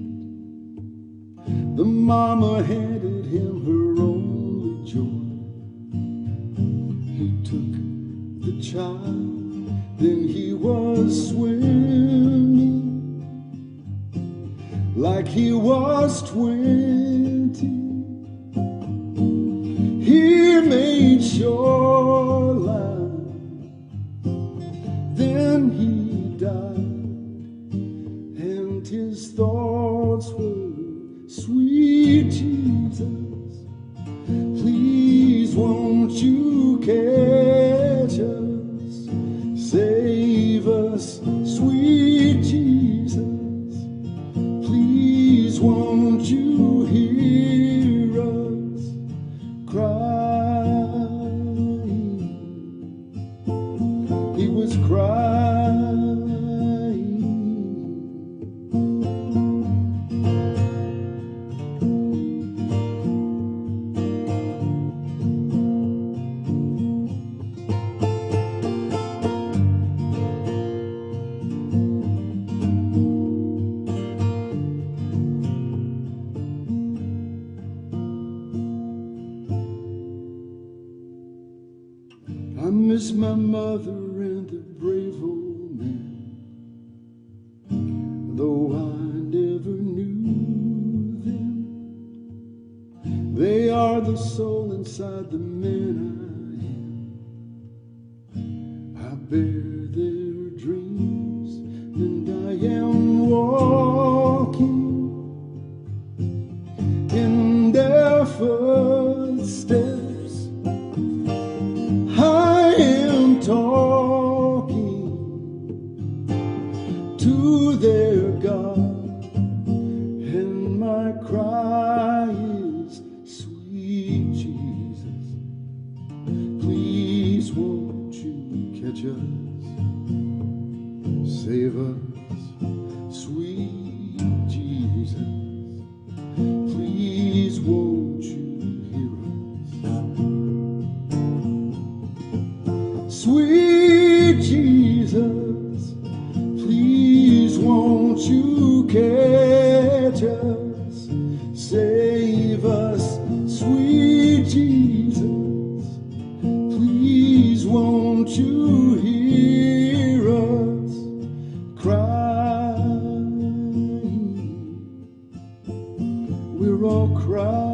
The mama handed him her only joy. He took the child, then he was swimming like he was 20. He made shoreline, then he died, and his thoughts were, sweet Jesus, please won't you catch us, save us, sweet Jesus, please won't you hear us crying. He was crying. I miss my mother and the brave old man, though I never knew them. They are the soul inside the man I am. I bear their dreams and I am walking in their footsteps. I am talking to their God, and my cry is, sweet Jesus, please won't you catch us, save us, sweet Jesus, please won't you hear us. Sweet Jesus, please won't you catch us, save us, sweet Jesus, please won't you hear us crying. We're all crying.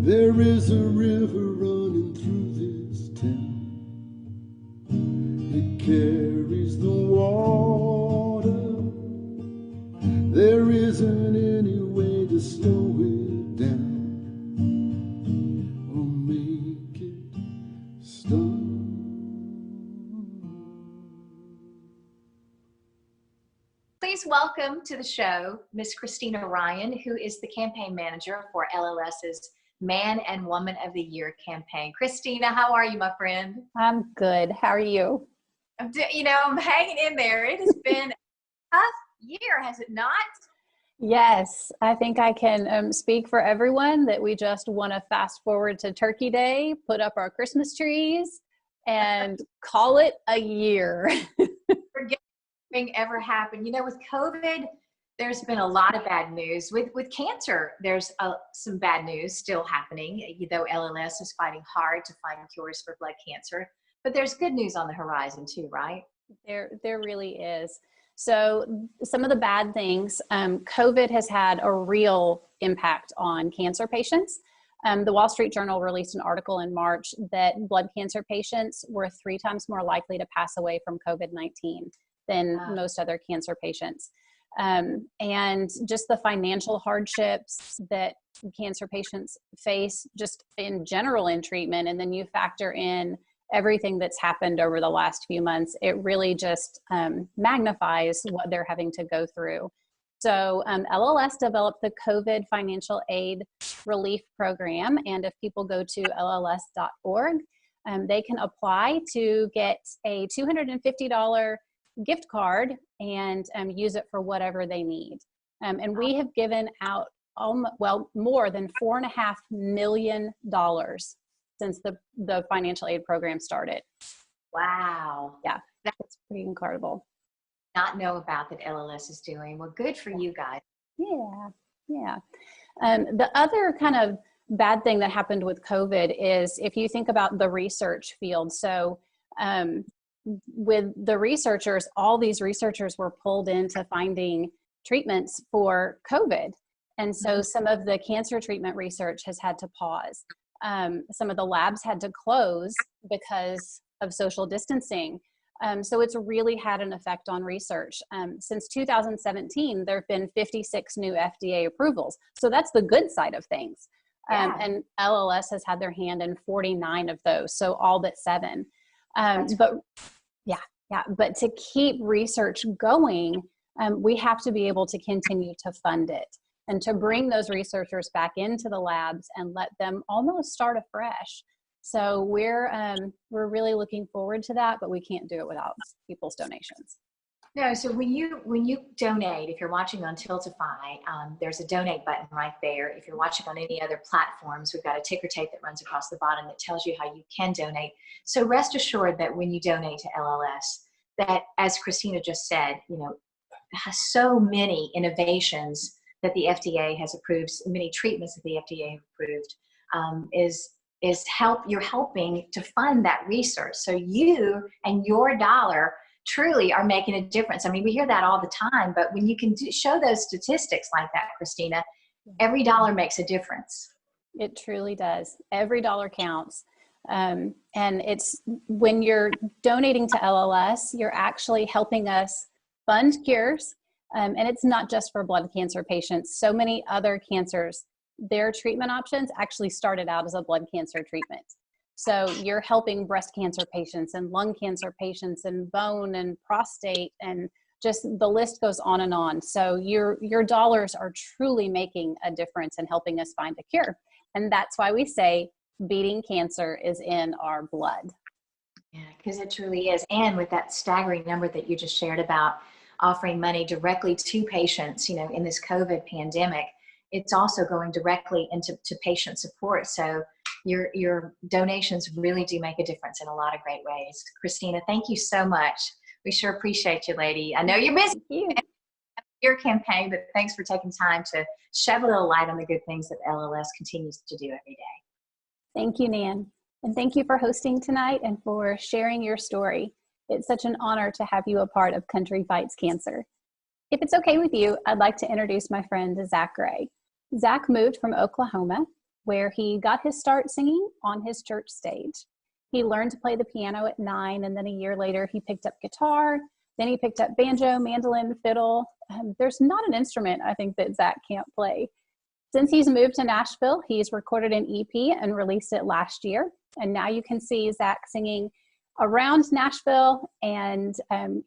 There is a river running through this town. It carries the water. There isn't any way to slow it down or make it stop. Please welcome to the show Miss Christina Ryan, who is the campaign manager for LLS's Man and Woman of the Year campaign. Christina, how are you, my friend? I'm good. How are you? I'm hanging in there. It has been a tough year, has it not? Yes, I think I can speak for everyone that we just want to fast forward to Turkey Day, put up our Christmas trees, and call it a year. Forget anything ever happened. With COVID, there's been a lot of bad news. With cancer, there's some bad news still happening, though LLS is fighting hard to find cures for blood cancer. But there's good news on the horizon too, right? There really is. So some of the bad things, COVID has had a real impact on cancer patients. The Wall Street Journal released an article in March that blood cancer patients were 3 times more likely to pass away from COVID-19 than most other cancer patients. And just the financial hardships that cancer patients face just in general in treatment, and then you factor in everything that's happened over the last few months, it really just magnifies what they're having to go through. So LLS developed the COVID Financial Aid Relief Program, and if people go to lls.org, they can apply to get a $250 gift card and use it for whatever they need. And we have given out more than $4.5 million since the financial aid program started. Wow. Yeah, that's pretty incredible. Not know about that LLS is doing. Well, good for you guys. Yeah. The other kind of bad thing that happened with COVID is if you think about the research field. So with the researchers, all these researchers were pulled into finding treatments for COVID. And so some of the cancer treatment research has had to pause. Some of the labs had to close because of social distancing. So it's really had an effect on research. Since 2017, there have been 56 new FDA approvals. So that's the good side of things. And LLS has had their hand in 49 of those, so all but 7. But to keep research going, we have to be able to continue to fund it and to bring those researchers back into the labs and let them almost start afresh. So we're really looking forward to that, but we can't do it without people's donations. No, so when you donate, if you're watching on Tiltify, there's a donate button right there. If you're watching on any other platforms, we've got a ticker tape that runs across the bottom that tells you how you can donate. So rest assured that when you donate to LLS, that, as Christina just said, has so many innovations that the FDA has approved, many treatments that the FDA has approved, you're helping to fund that research. So you and your dollar truly are making a difference. I mean, we hear that all the time, but when you can show those statistics like that, Christina, every dollar makes a difference. It truly does. Every dollar counts. And it's when you're donating to LLS, you're actually helping us fund cures. And it's not just for blood cancer patients. So many other cancers, their treatment options actually started out as a blood cancer treatment. So you're helping breast cancer patients and lung cancer patients and bone and prostate, and just the list goes on and on. So your dollars are truly making a difference in helping us find a cure. And that's why we say beating cancer is in our blood. Yeah, because it truly is. And with that staggering number that you just shared about offering money directly to patients, in this COVID pandemic, it's also going directly into patient support. So your donations really do make a difference in a lot of great ways. Christina, thank you so much. We sure appreciate you, lady. I know you're busy with your campaign, but thanks for taking time to shed a little light on the good things that LLS continues to do every day. Thank you, Nan. And thank you for hosting tonight and for sharing your story. It's such an honor to have you a part of Country Fights Cancer. If it's okay with you, I'd like to introduce my friend, Zach Ray. Zach moved from Oklahoma, where he got his start singing on his church stage. He learned to play the piano at 9, and then a year later, he picked up guitar. Then he picked up banjo, mandolin, fiddle. There's not an instrument, I think, that Zach can't play. Since he's moved to Nashville, he's recorded an EP and released it last year. And now you can see Zach singing around Nashville, and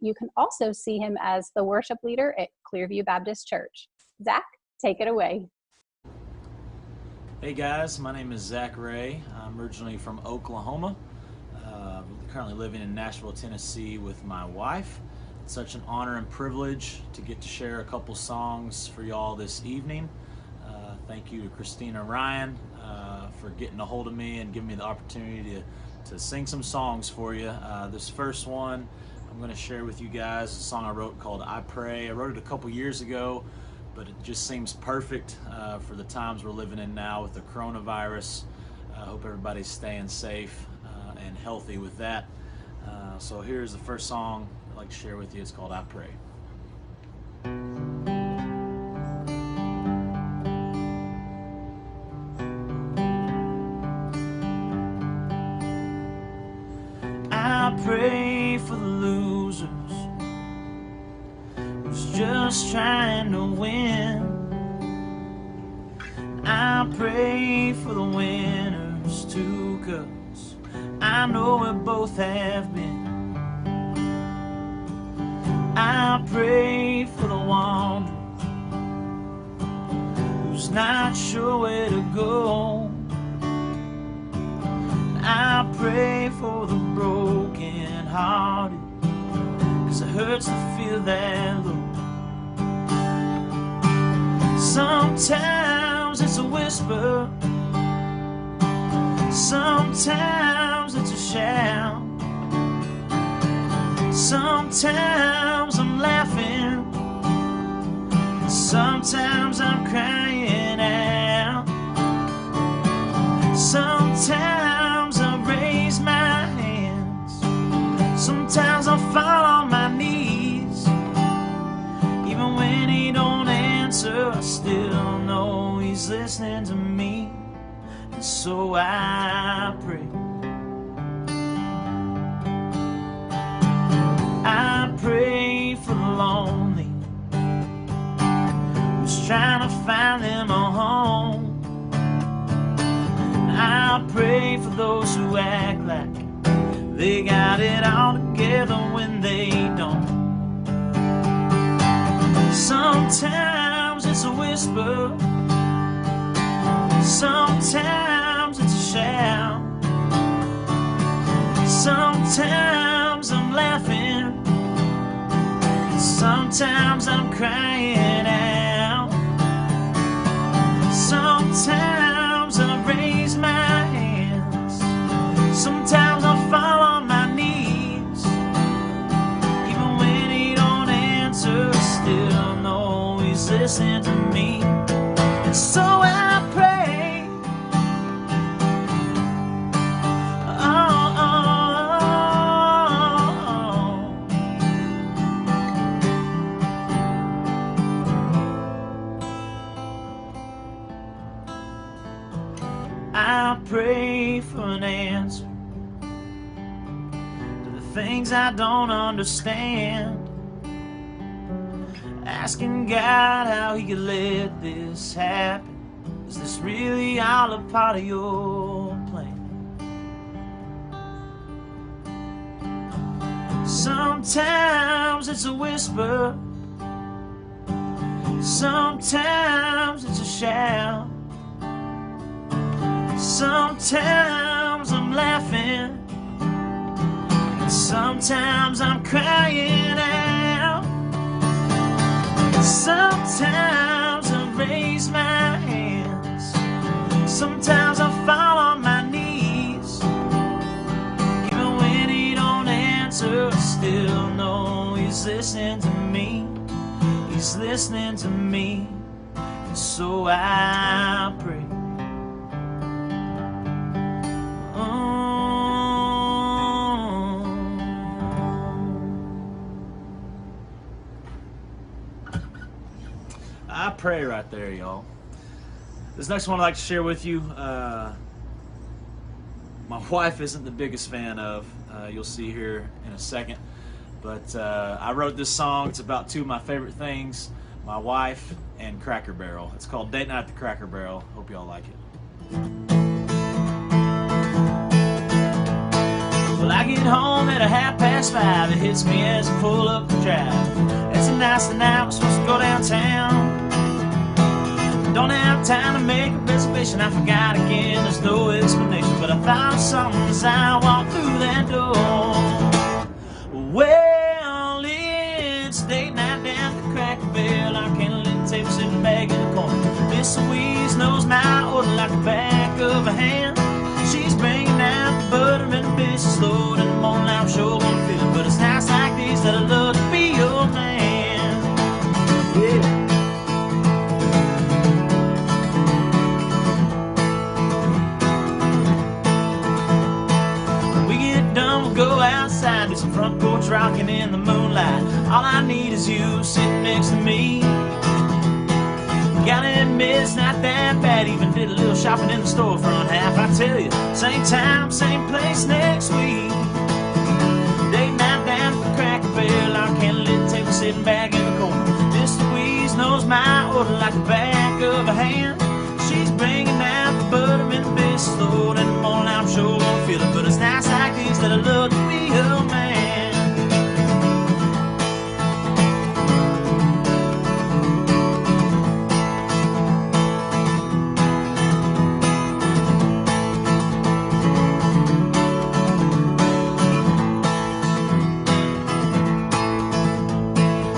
you can also see him as the worship leader at Clearview Baptist Church. Zach, take it away. Hey guys, my name is Zach Ray. I'm originally from Oklahoma, currently living in Nashville, Tennessee with my wife. It's such an honor and privilege to get to share a couple songs for y'all this evening. Thank you to Christina Ryan for getting a hold of me and giving me the opportunity to sing some songs for you. This first one I'm going to share with you guys is a song I wrote called I Pray. I wrote it a couple years ago, but it just seems perfect for the times we're living in now with the coronavirus. I hope everybody's staying safe and healthy with that. So here's the first song I'd like to share with you. It's called I Pray. I pray for the losers who's just trying to win. I pray for the winners too, 'cause I know we both have been. I pray for the wanderer who's not sure where to go. I pray for the broken hearted, 'cause it hurts to feel that low. Sometimes it's a whisper, sometimes it's a shout, sometimes I'm laughing, sometimes I'm crying out, sometimes I raise my hands, sometimes fall on my knees. Even when he don't answer, I still know he's listening to me. And so I pray. I pray for the lonely who's trying to find them a home. I pray for those who act like they got it all together when they don't. Sometimes it's a whisper, sometimes it's a shout, sometimes I'm laughing, sometimes I'm crying out, sometimes I raise my hands, sometimes I fall on my knees. Even when he don't answer, I still know he's listening to me. And so I pray. I pray for an answer to the things I don't understand. Asking God how he could let this happen. Is this really all a part of your plan? Sometimes it's a whisper, sometimes it's a shout, sometimes I'm laughing, sometimes I'm crying out, sometimes I raise my hands, sometimes I fall on my knees. Even when he don't answer, I still know he's listening to me. He's listening to me. And so I pray. I pray right there, y'all. This next one I'd like to share with you, my wife isn't the biggest fan of. You'll see here in a second. But I wrote this song. It's about two of my favorite things, my wife and Cracker Barrel. It's called Date Night at the Cracker Barrel. Hope y'all like it. Well, I get home at 5:30. It hits me as I pull up the drive. It's a nice night. We're supposed to go downtown. Don't have time to make a reservation. I forgot again. There's no explanation, but I thought of something as I walked through that door. Well, it's date night down at the Cracker Barrel. Our candlelit table sitting back in the corner. Miss Louise knows my order like the back of a hand. She's bringing out the butter and the biscuits loaded in the morning. I'm sure gonna feel it, but it's nights like these that I love to be your man. Yeah. Go outside, do some front porch rocking in the moonlight. All I need is you sitting next to me. Gotta admit it's not that bad. Even did a little shopping in the storefront half. I tell you, same time, same place next week. Date night down at the Cracker Barrel. Our candlelit table sitting back in the corner. Miss Louise knows my order like the back of a hand. She's bringing out the butter and the biscuits loaded in the morning. I'm sure gonna feel it, but it's nights like these that I love to be a man.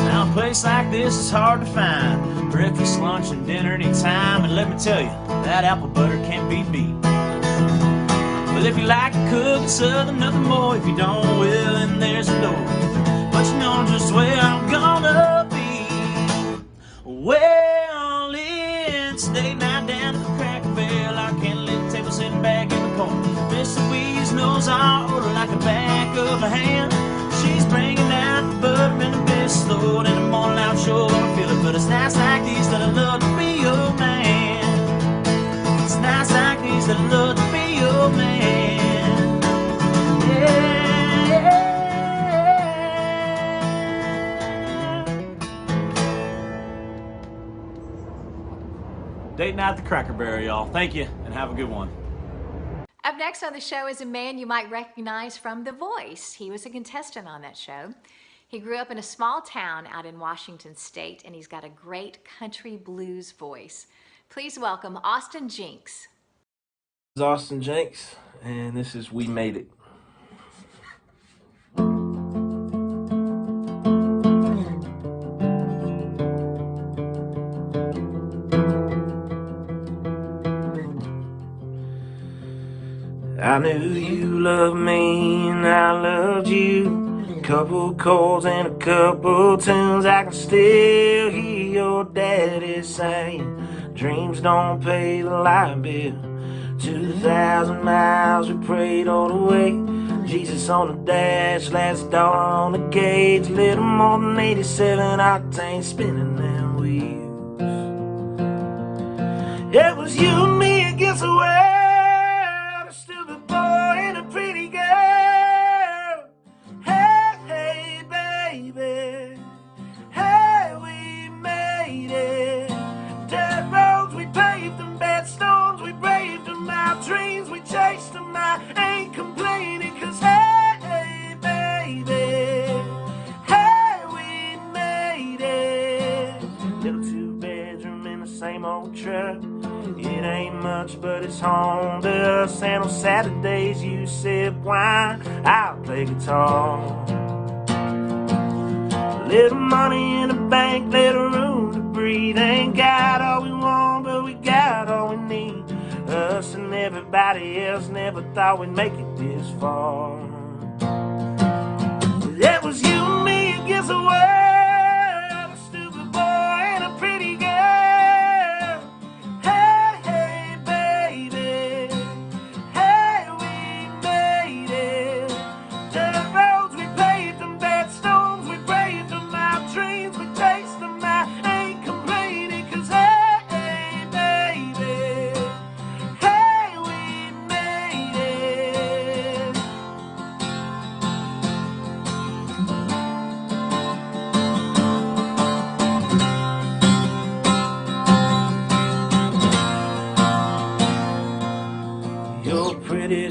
Now a place like this is hard to find. Breakfast, lunch, and dinner anytime. And let me tell you, that apple butter can't be beat. Well, if you like to cook and serve nothing more. If you don't, well, then there's a door. But you know just where I'm gonna be. Well, it's date night down at the Cracker Barrel. Our candlelit table sitting back in the corner. Miss Louise knows our order like the back of a hand. She's bringing Date night at the Cracker Barrel, y'all. Thank you, and have a good one. Up next on the show is a man you might recognize from The Voice. He was a contestant on that show. He grew up in a small town out in Washington State, and he's got a great country blues voice. Please welcome Austin Jinks. This is Austin Jinks, and this is We Made It. I knew you loved me and I loved you. Couple chords and a couple tunes, I can still hear your daddy saying, dreams don't pay the light bill. 2,000 miles we prayed all the way. Jesus on the dash, last dollar on the gauge. Little more than 87 octane spinning them wheels. It was you and me against the world. Boy and a pretty girl. Hey, hey, baby. Hey, we made it. Dirt roads we paved them, bad storms we braved them. Our dreams we chased them. I ain't complaining, 'cause hey, baby. Hey, we made it. Little 2-bedroom in the same old truck. It ain't much, but it's home to us. And on Saturdays you sip wine, I'll play guitar. Little money in the bank, little room to breathe. Ain't got all we want, but we got all we need. Us and everybody else never thought we'd make it this far. It was you and me against the world. A stupid boy and a pretty girl.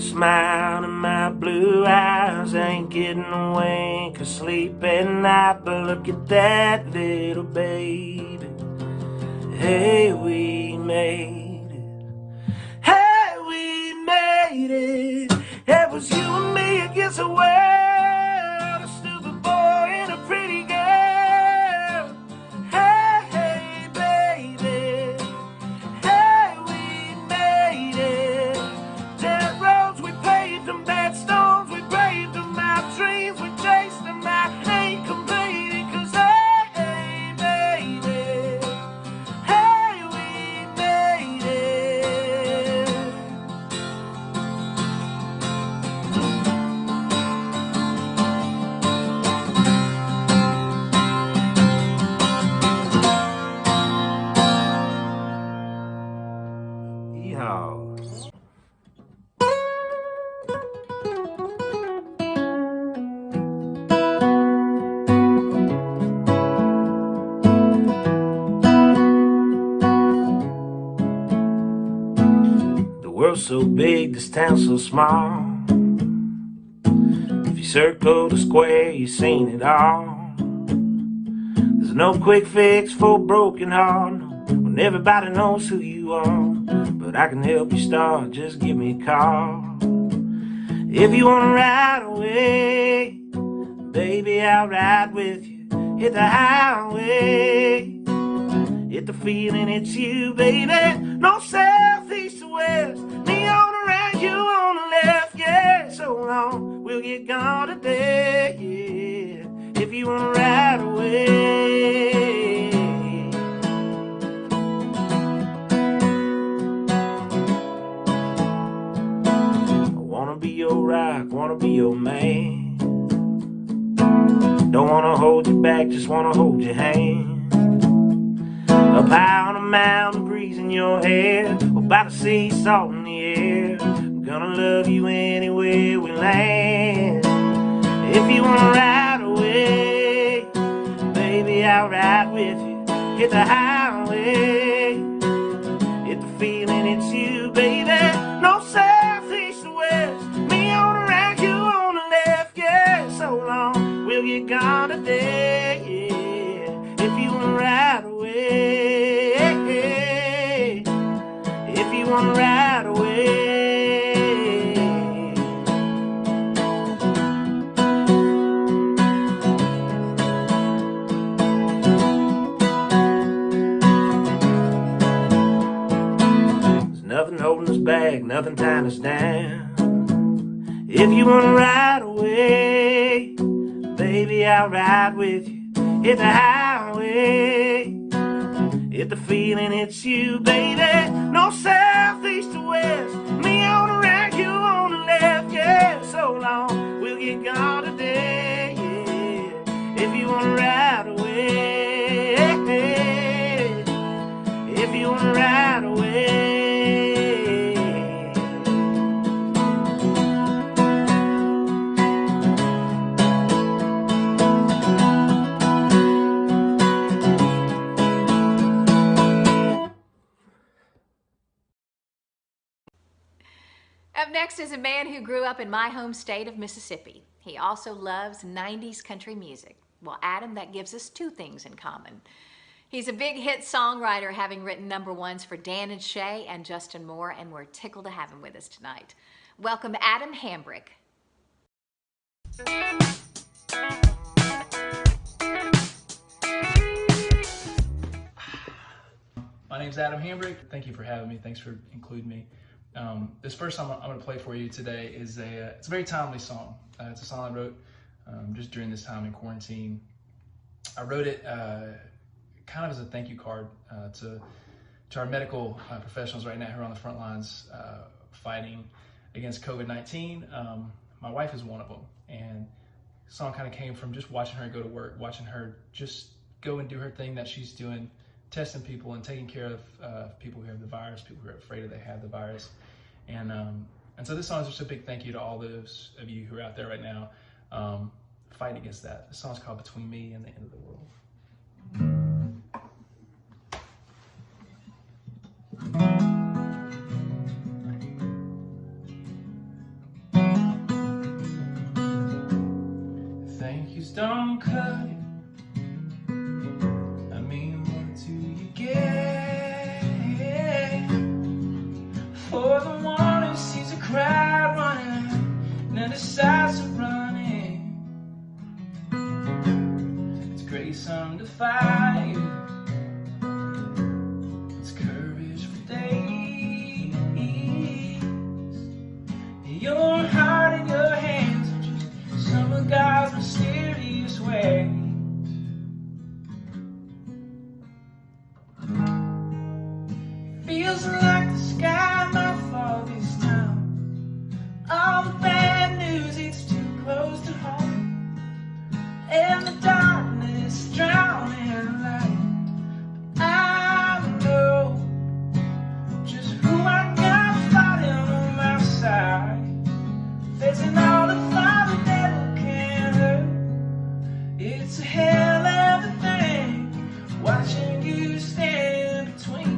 Smile and my blue eyes ain't getting a wink of sleep at night. But look at that little baby. Hey, we made it. Hey, we made it. It was you and me against the world. A stupid boy and a pretty girl. Hey, hey, baby. Hey, we made it. Dirt roads we paved them, bad storms we braved them. Our dreams we chased them. I ain't complaining, 'cause hey, baby. Hey, we made it. Yeehaw. The world's so big, this town's so small. If you circle the square, you've seen it all. There's no quick fix for a broken heart, no, when everybody knows who you are. But I can help you start, just give me a call. If you wanna ride away, baby, I'll ride with you. Hit the highway, hit the feeling, it's you, baby. No south, east, or west, me on the right, you on the left, yeah. So long, we'll get gone today, yeah. If you wanna ride away. I wanna be your rock, wanna be your man. Don't wanna hold you back, just wanna hold your hand. Up high on a mountain, breeze in your hair, or by the sea, salt in the air. I'm gonna love you anywhere we land. If you wanna ride away, baby, I'll ride with you. Hit the highway, nothing tying us down. If you wanna ride away, baby, I'll ride with you. Hit the highway, if the feeling hits you, baby. No south, east, or west. Me on the right, you on the left. Yeah, so long, we'll get gone today. Yeah, if you wanna ride away, if you wanna ride away. Up next is a man who grew up in my home state of Mississippi. He also loves 90s country music. Well, Adam, that gives us two things in common. He's a big hit songwriter, having written #1s for Dan and Shay and Justin Moore, and we're tickled to have him with us tonight. Welcome, Adam Hambrick. My name's Adam Hambrick. Thank you for having me. Thanks for including me. This first song I'm going to play for you today is it's a very timely song. It's a song I wrote just during this time in quarantine. I wrote it kind of as a thank you card to our medical professionals right now who are on the front lines fighting against COVID-19. My wife is one of them, and the song kind of came from just watching her go to work, watching her just go and do her thing that she's doing, testing people and taking care of people who have the virus, people who are afraid that they have the virus. And so this song is just a big thank you to all those of you who are out there right now fighting against that. The song's called Between Me and the End of the World. Thank yous don't cut it. I mean, what do you get for the one who sees a crowd running and then decides to run in? It's grace under fire. It's courage for days. Your heart in your hands are just some of God's mysterious ways. Feels like the sky might fall this time. All the bad news, it's too close to home, and the darkness drowning light. I know just who I got fighting on my side, facing all the fire the devil can hurt. It's a hell of a thing watching you stand between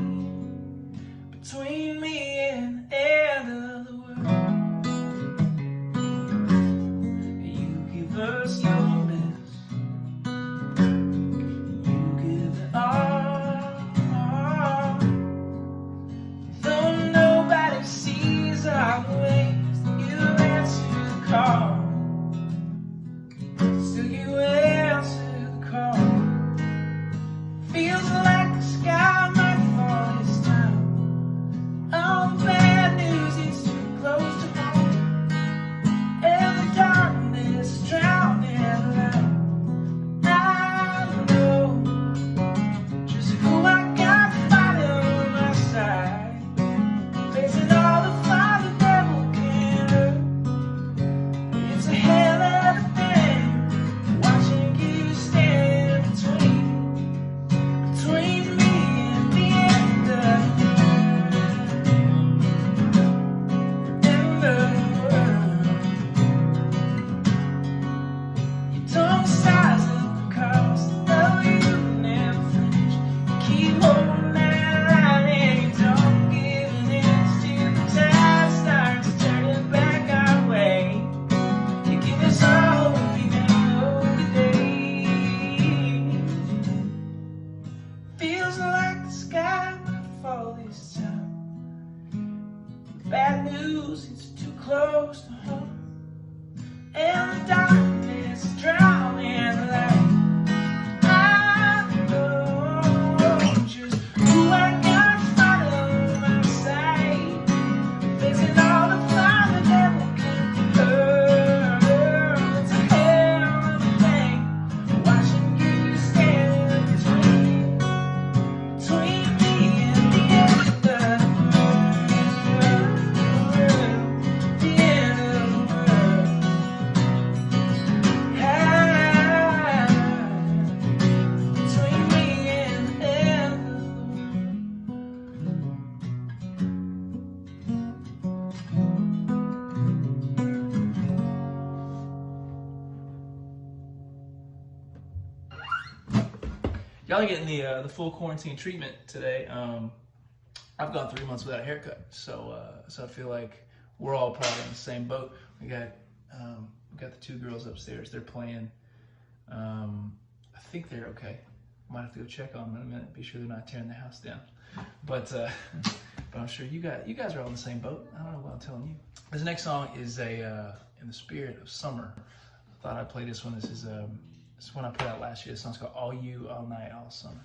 y'all are getting the full quarantine treatment today. I've gone 3 months without a haircut, so I feel like we're all probably in the same boat. We got the two girls upstairs. They're playing. I think they're okay. Might have to go check on them in a minute. Be sure they're not tearing the house down. But I'm sure you guys are all in the same boat. I don't know what I'm telling you. This next song is in the spirit of summer. I thought I'd play this one. This is one I put out last year. This song's called All You, All Night, All Summer.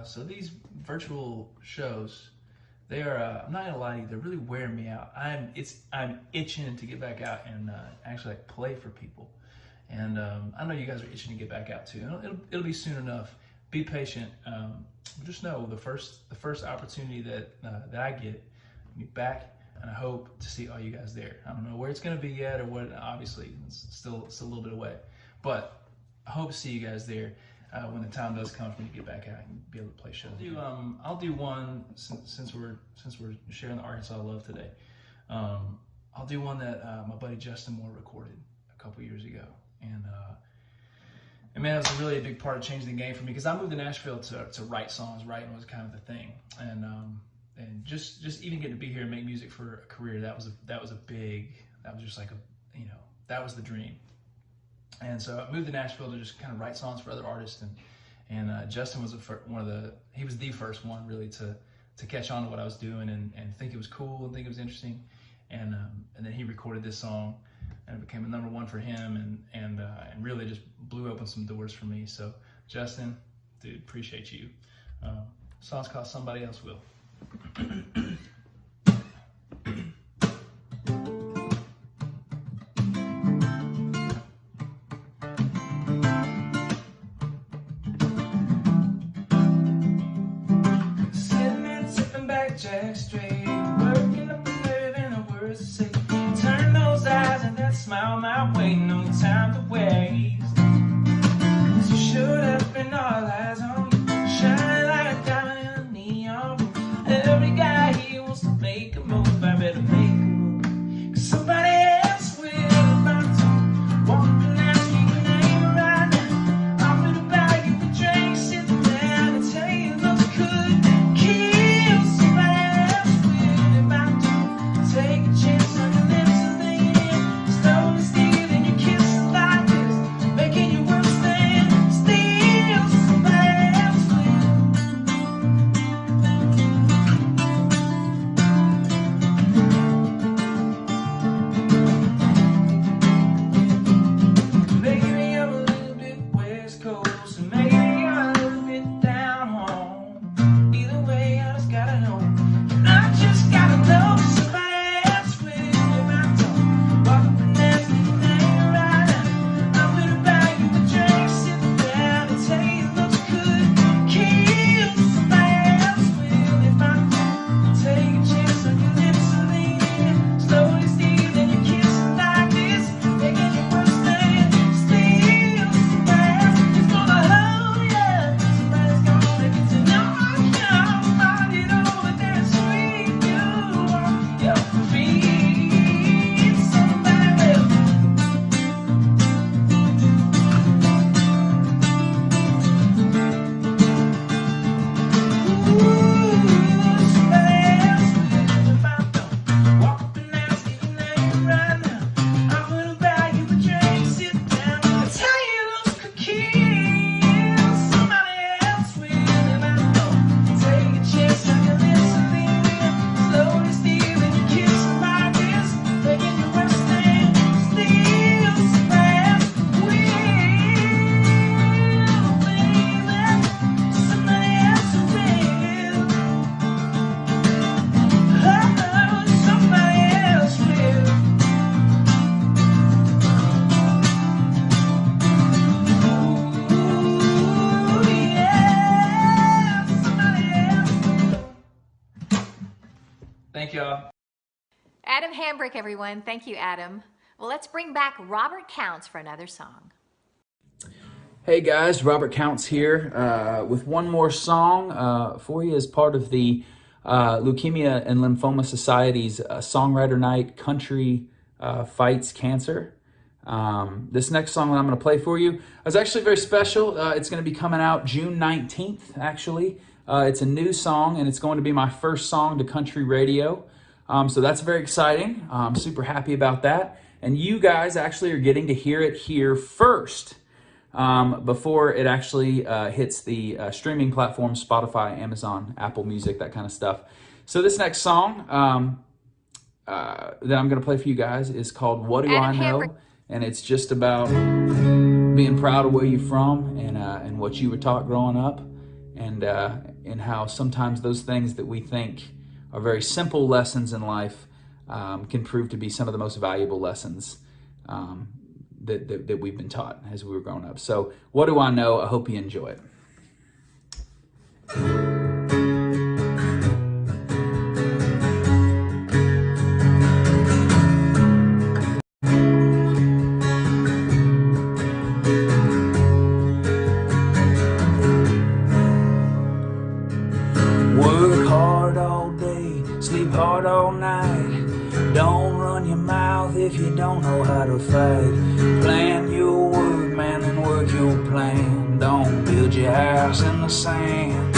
So these virtual shows, they are, I'm not gonna lie to you, they're really wearing me out. I'm itching to get back out and actually like play for people. And I know you guys are itching to get back out too. It'll be soon enough. Be patient. Just know the first opportunity that I get, I'll be back, and I hope to see all you guys there. I don't know where it's gonna be yet or what. Obviously, it's still a little bit away, but I hope to see you guys there. When the time does come for me to get back out and be able to play shows. I'll do one since we're sharing the Arkansas love today. I'll do one that my buddy Justin Moore recorded a couple years ago, and man, it was really a big part of changing the game for me because I moved to Nashville to write songs. Writing was kind of the thing, and just even getting to be here and make music for a career, that was just like that was the dream. And so I moved to Nashville to just kind of write songs for other artists, and Justin was he was the first one really to catch on to what I was doing and think it was cool and think it was interesting, and then he recorded this song, and it became a #1 for him, and really just blew open some doors for me. So Justin, dude, appreciate you. Song's called Somebody Else Will. Sitting and sipping back Jack straight, working up the nerve and the words to say. Turn those eyes and that smile my way, no time to waste. So showed up and all eyes on you, shining like a diamond in a neon room. Every guy here wants to make a move, I better make a move, 'cause somebody else will about to walk up and ask you your name right now. Offer to buy you a drink, sit down and tell you it looks good. Kill somebody else will about to take a chance on your lips and lean in, slowly stealing your kisses like this, making you worse than steal. Somebody else will. Maybe I'm a little bit West Coast, and maybe I'm a little bit down home. Either way, I just gotta know. I just gotta know somebody else will. If I don't walk up and ask you your name right now, I'm gonna buy you a drink, sit down and tell you it looks good. Kill somebody else will. If I don't take a chance on your lips and lean in, slowly stealing your kisses like this, making you worse than steal. Somebody else is gonna hold you. Somebody's gonna make it to know you. Find it over there, sweet you on your feet. Somebody else. Thank y'all. Adam Hambrick, everyone. Thank you, Adam. Well, let's bring back Robert Counts for another song. Hey guys, Robert Counts here with one more song for you as part of the Leukemia and Lymphoma Society's Songwriter Night Country Fights Cancer. This next song that I'm going to play for you is actually very special. It's going to be coming out June 19th, actually. It's a new song, and it's going to be my first song to country radio. So that's very exciting. I'm super happy about that. And you guys actually are getting to hear it here first before it actually hits the streaming platforms, Spotify, Amazon, Apple Music, that kind of stuff. So this next song that I'm going to play for you guys is called What Do I Know? And it's just about being proud of where you're from and what you were taught growing up, and how sometimes those things that we think are very simple lessons in life can prove to be some of the most valuable lessons that we've been taught as we were growing up. So what do I know? I hope you enjoy it. Work hard all day, sleep hard all night. Don't run your mouth if you don't know how to fight. Plan your work, man, and work your plan. Don't build your house in the sand.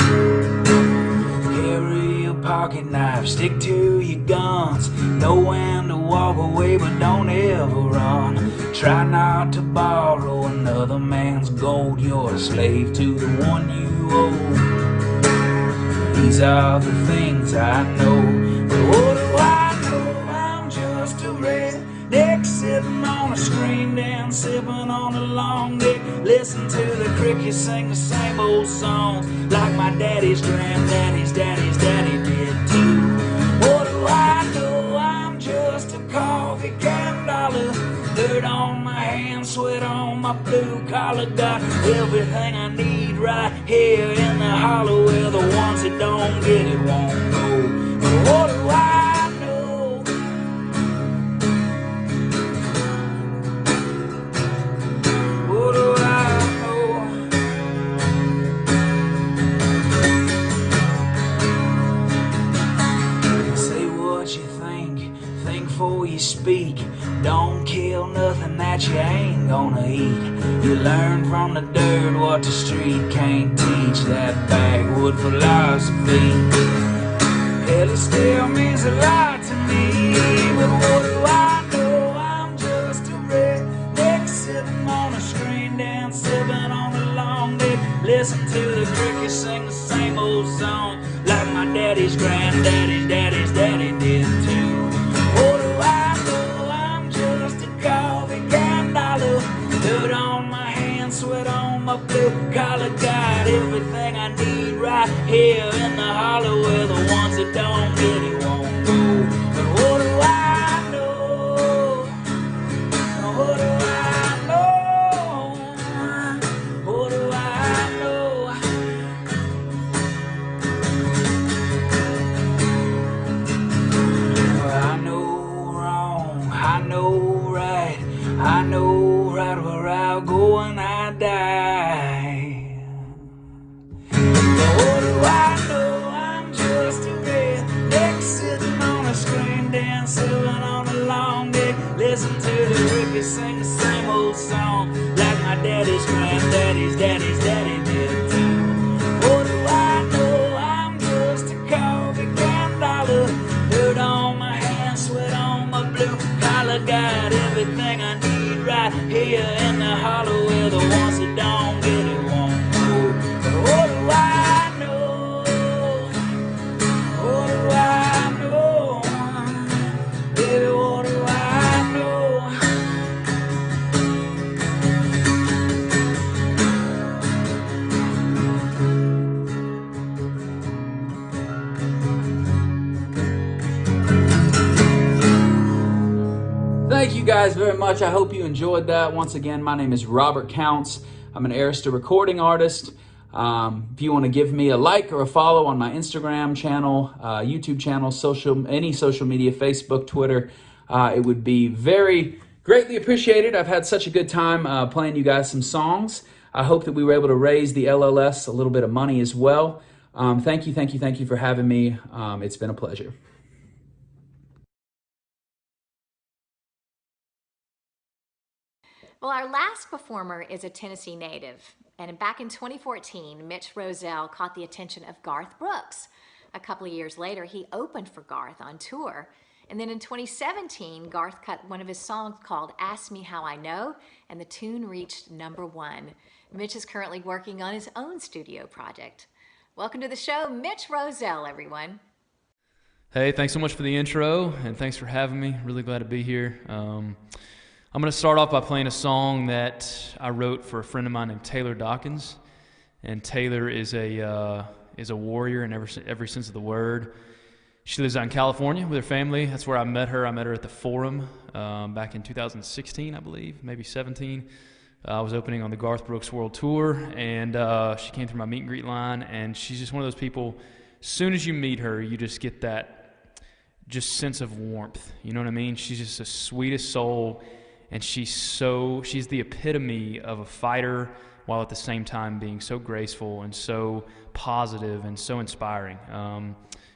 Carry a pocket knife, stick to your guns. Know when to walk away, but don't ever run. Try not to borrow another man's gold. You're a slave to the one you owe. These are the things I know. But what do I know? I'm just a redneck sitting on a screen down, sipping sipping on a long dick. Listen to the crickets sing the same old songs like my daddy's granddaddy's daddy's daddy did too. What do I know? I'm just a coffee can dollar. Dirt on my hands, sweat on my blue collar. Got everything I need right here in the hollow where the ones that don't get it won't go. But what do I know? What do I know? Say what you think before you speak. Don't kill nothing that you ain't gonna eat. You learn from the dirt what the street can't teach. That backwood philosophy, hell, it still means a lot to me. But what do I know? I'm just a redneck sitting on a screen down, sipping on a long dick. Listen to the crickets sing the same old song like my daddy's granddaddy's daddy's daddy did too. What do I know? I'm just a coffee can dollar. Dirt on my hands, sweat on my blue collar. Got everything I need right here in the hollow where the ones that don't get it won't go. But what do I know? What do I know? What do I know? I know wrong, I know right, I know right where I'll go when I die. But what do I know? I'm just a redneck sitting on a screen down, sitting on a long dick. Listen to the crickets sing the same old song like my daddy's granddaddy's daddy's daddy did too. What do I know? I'm just a coffee can dollar. Dirt on my hands, sweat on my blue collar. Got everything I need right here in the hollow where the ones that don't get it won't go. But what do I know? What do I know? Baby, what do I know? Thank you guys very much. I hope you enjoyed that. Once again, my name is Robert Counts. I'm an Arista recording artist. If you want to give me a like or a follow on my Instagram channel, YouTube channel, any social media, Facebook, Twitter, it would be very greatly appreciated. I've had such a good time playing you guys some songs. I hope that we were able to raise the LLS a little bit of money as well. Thank you for having me. It's been a pleasure. Well, our last performer is a Tennessee native, and back in 2014, Mitch Roselle caught the attention of Garth Brooks. A couple of years later, he opened for Garth on tour, and then in 2017, Garth cut one of his songs called Ask Me How I Know, and the tune reached #1. Mitch is currently working on his own studio project. Welcome to the show, Mitch Roselle, everyone. Hey, thanks so much for the intro, and thanks for having me. Really glad to be here. I'm going to start off by playing a song that I wrote for a friend of mine named Taylor Dawkins. And Taylor is a warrior in every sense of the word. She lives out in California with her family. That's where I met her. I met her at the Forum back in 2016, I believe, maybe 17. I was opening on the Garth Brooks World Tour, and she came through my meet and greet line. And she's just one of those people, as soon as you meet her, you just get that just sense of warmth. You know what I mean? She's just the sweetest soul. And she's the epitome of a fighter while at the same time being so graceful and so positive and so inspiring.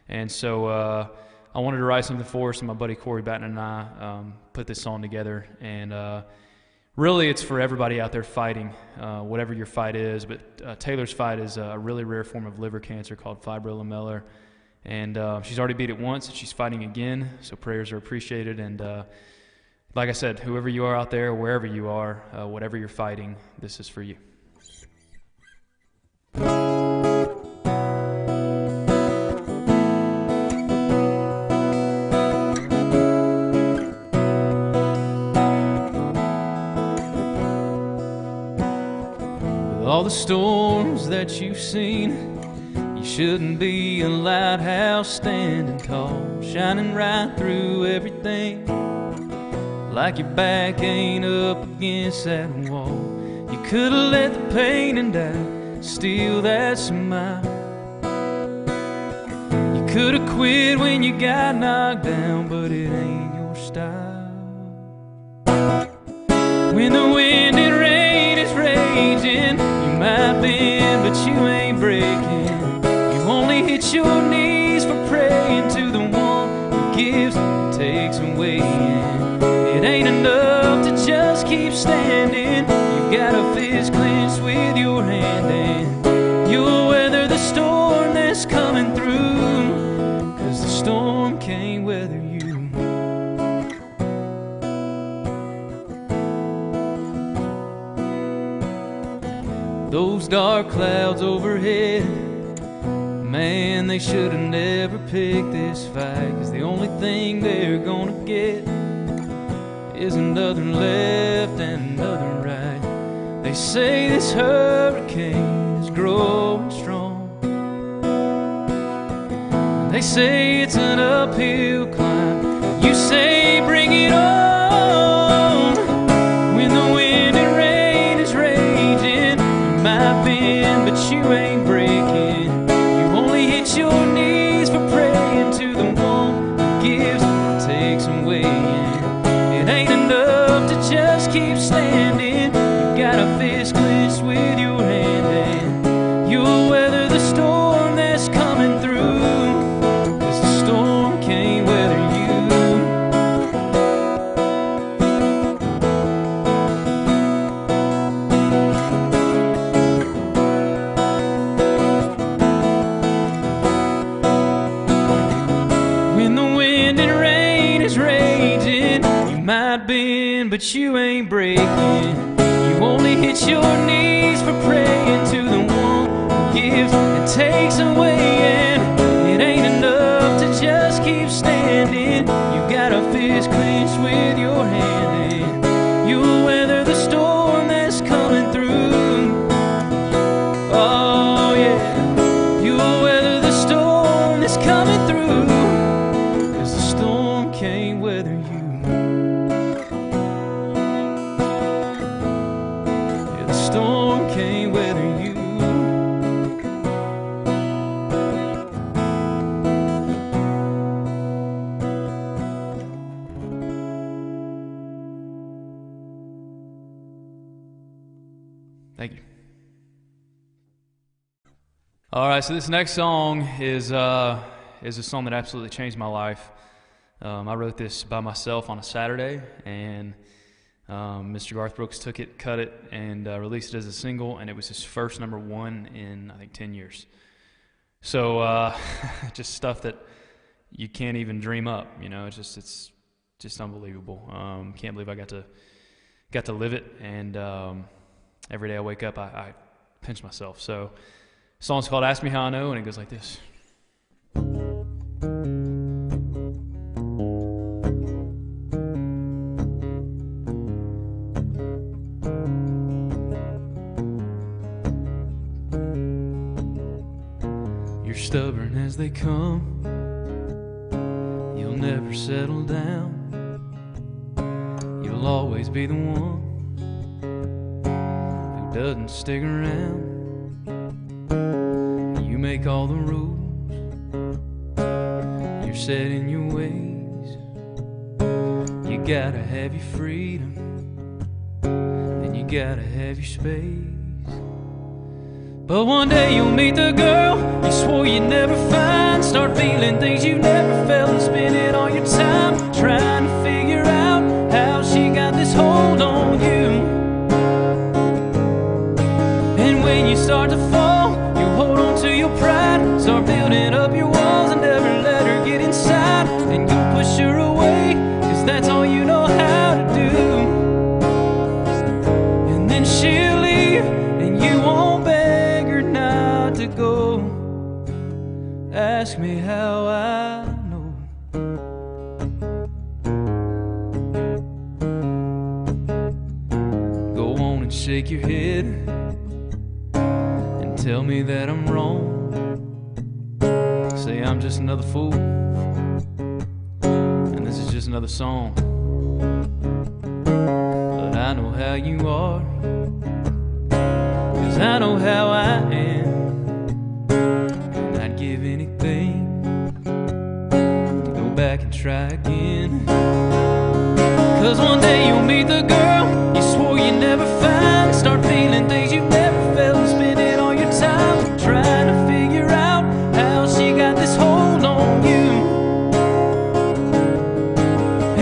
And so I wanted to write something for her, so my buddy Corey Batten and I put this song together. And really it's for everybody out there fighting, whatever your fight is. But Taylor's fight is a really rare form of liver cancer called fibrolamellar. And she's already beat it once, and she's fighting again, so prayers are appreciated. And like I said, whoever you are out there, wherever you are, whatever you're fighting, this is for you. all the storms that you've seen. You shouldn't be a lighthouse standing tall, shining right through everything, like your back ain't up against that wall. You could've let the pain and doubt steal that smile. You could've quit when you got knocked down, but it ain't your style. When the wind and rain is raging, you might bend, but you ain't breaking. You only hit your knees for praying to the one who gives and takes away. It ain't enough to just keep standing. You got a fist clenched with your hand, and you'll weather the storm that's coming through, 'cause the storm can't weather you. Those dark clouds overhead, man, they should have never picked this fight, 'cause the only thing they're gonna get is another left and another right. They say this hurricane is growing strong. They say it's an uphill climb. You say bring it on. When the wind and rain is raging, you might bend, but you ain't breaking. You only hit your knees for praying to the one who gives and takes away. It ain't enough to just keep standing. You got a fist clenched with your hand, and you'll weather the storm that's coming through, 'cause the storm can't weather you. When the wind and rain is raging, you might bend, but you ain't breaking. You only hit your knees for praying to the one who gives and takes away. And it ain't enough to just keep standing. You got a fist clenched with your hand, and you'll weather the storm that's coming through. Oh yeah, you'll weather the storm that's coming through, 'cause the storm can't weather you. Yeah, the storm can't weather you. Thank you. All right, so this next song is a song that absolutely changed my life. I wrote this by myself on a Saturday, and Mr. Garth Brooks took it, cut it, and released it as a single, and it was his first #1 in, I think, 10 years. So just stuff that you can't even dream up, you know. It's just unbelievable. Can't believe I got to live it, and every day I wake up, I pinch myself. So the song's called Ask Me How I Know, and it goes like this. You're stubborn as they come, you'll never settle down, you'll always be the one who doesn't stick around. You make all the rules, you're set in your ways, you gotta have your freedom, then you gotta have your space. But one day you'll meet the girl you swore you'd never find, start feeling things you never felt, and spending all your time trying to figure out how she got this hold on you. And when you start to fall, you hold on to your pride, start building up your walls and never let her get inside. And you'll push her away, 'cause that's all you know how to do. And then she'll leave, and you won't beg her not to go. Ask me how I know. Go on and shake your head, tell me that I'm wrong. Say I'm just another fool, and this is just another song. But I know how you are, 'cause I know how I am, and I'd give anything to go back and try again. 'Cause one day you'll meet the girl you swore you never find, start feeling things you've never felt, and spending all your time trying to figure out how she got this hold on you.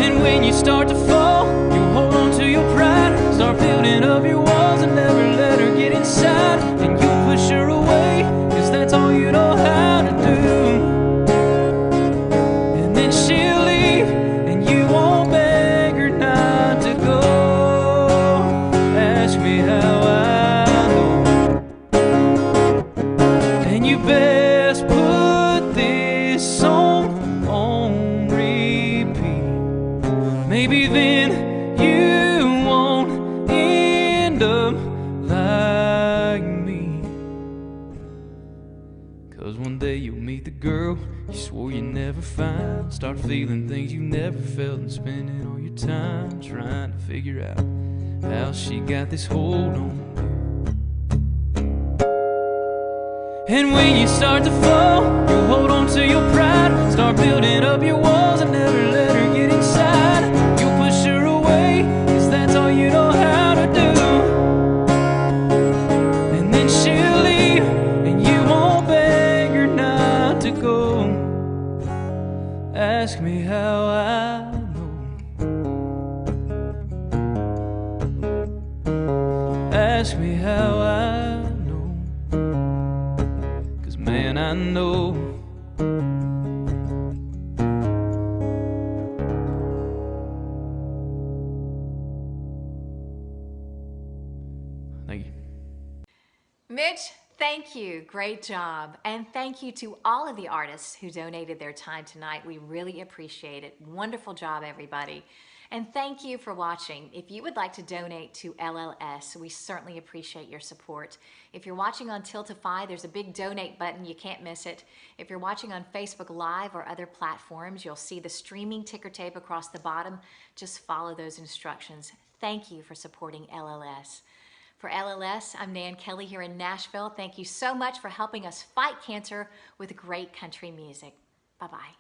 And when you start to fall, you'll hold on to your pride, start building up your walls and never let her get inside. And you'll push her away, 'cause that's all you know how to do. And then she'll leave, and you won't beg her not to go. Ask me how I know. And you best put this song on repeat. Maybe then you won't end up like me. 'Cause one day you'll meet the girl you swore you never find, start feeling things you never felt, and spending all your time trying to figure out how she got this hold on you. And when you start to fall, you'll hold on to your pride, start building up your walls and never let her get inside. You'll push her away, 'cause that's all you know how to do. And then she'll leave, and you won't beg her not to go. Ask me how I know. Ask me how I know. 'Cause man, I know. Thank you. Mitch, thank you. Great job. And thank you to all of the artists who donated their time tonight. We really appreciate it. Wonderful job, everybody. And thank you for watching. If you would like to donate to LLS, we certainly appreciate your support. If you're watching on Tiltify, there's a big donate button. You can't miss it. If you're watching on Facebook Live or other platforms, you'll see the streaming ticker tape across the bottom. Just follow those instructions. Thank you for supporting LLS. For LLS, I'm Nan Kelly here in Nashville. Thank you so much for helping us fight cancer with great country music. Bye-bye.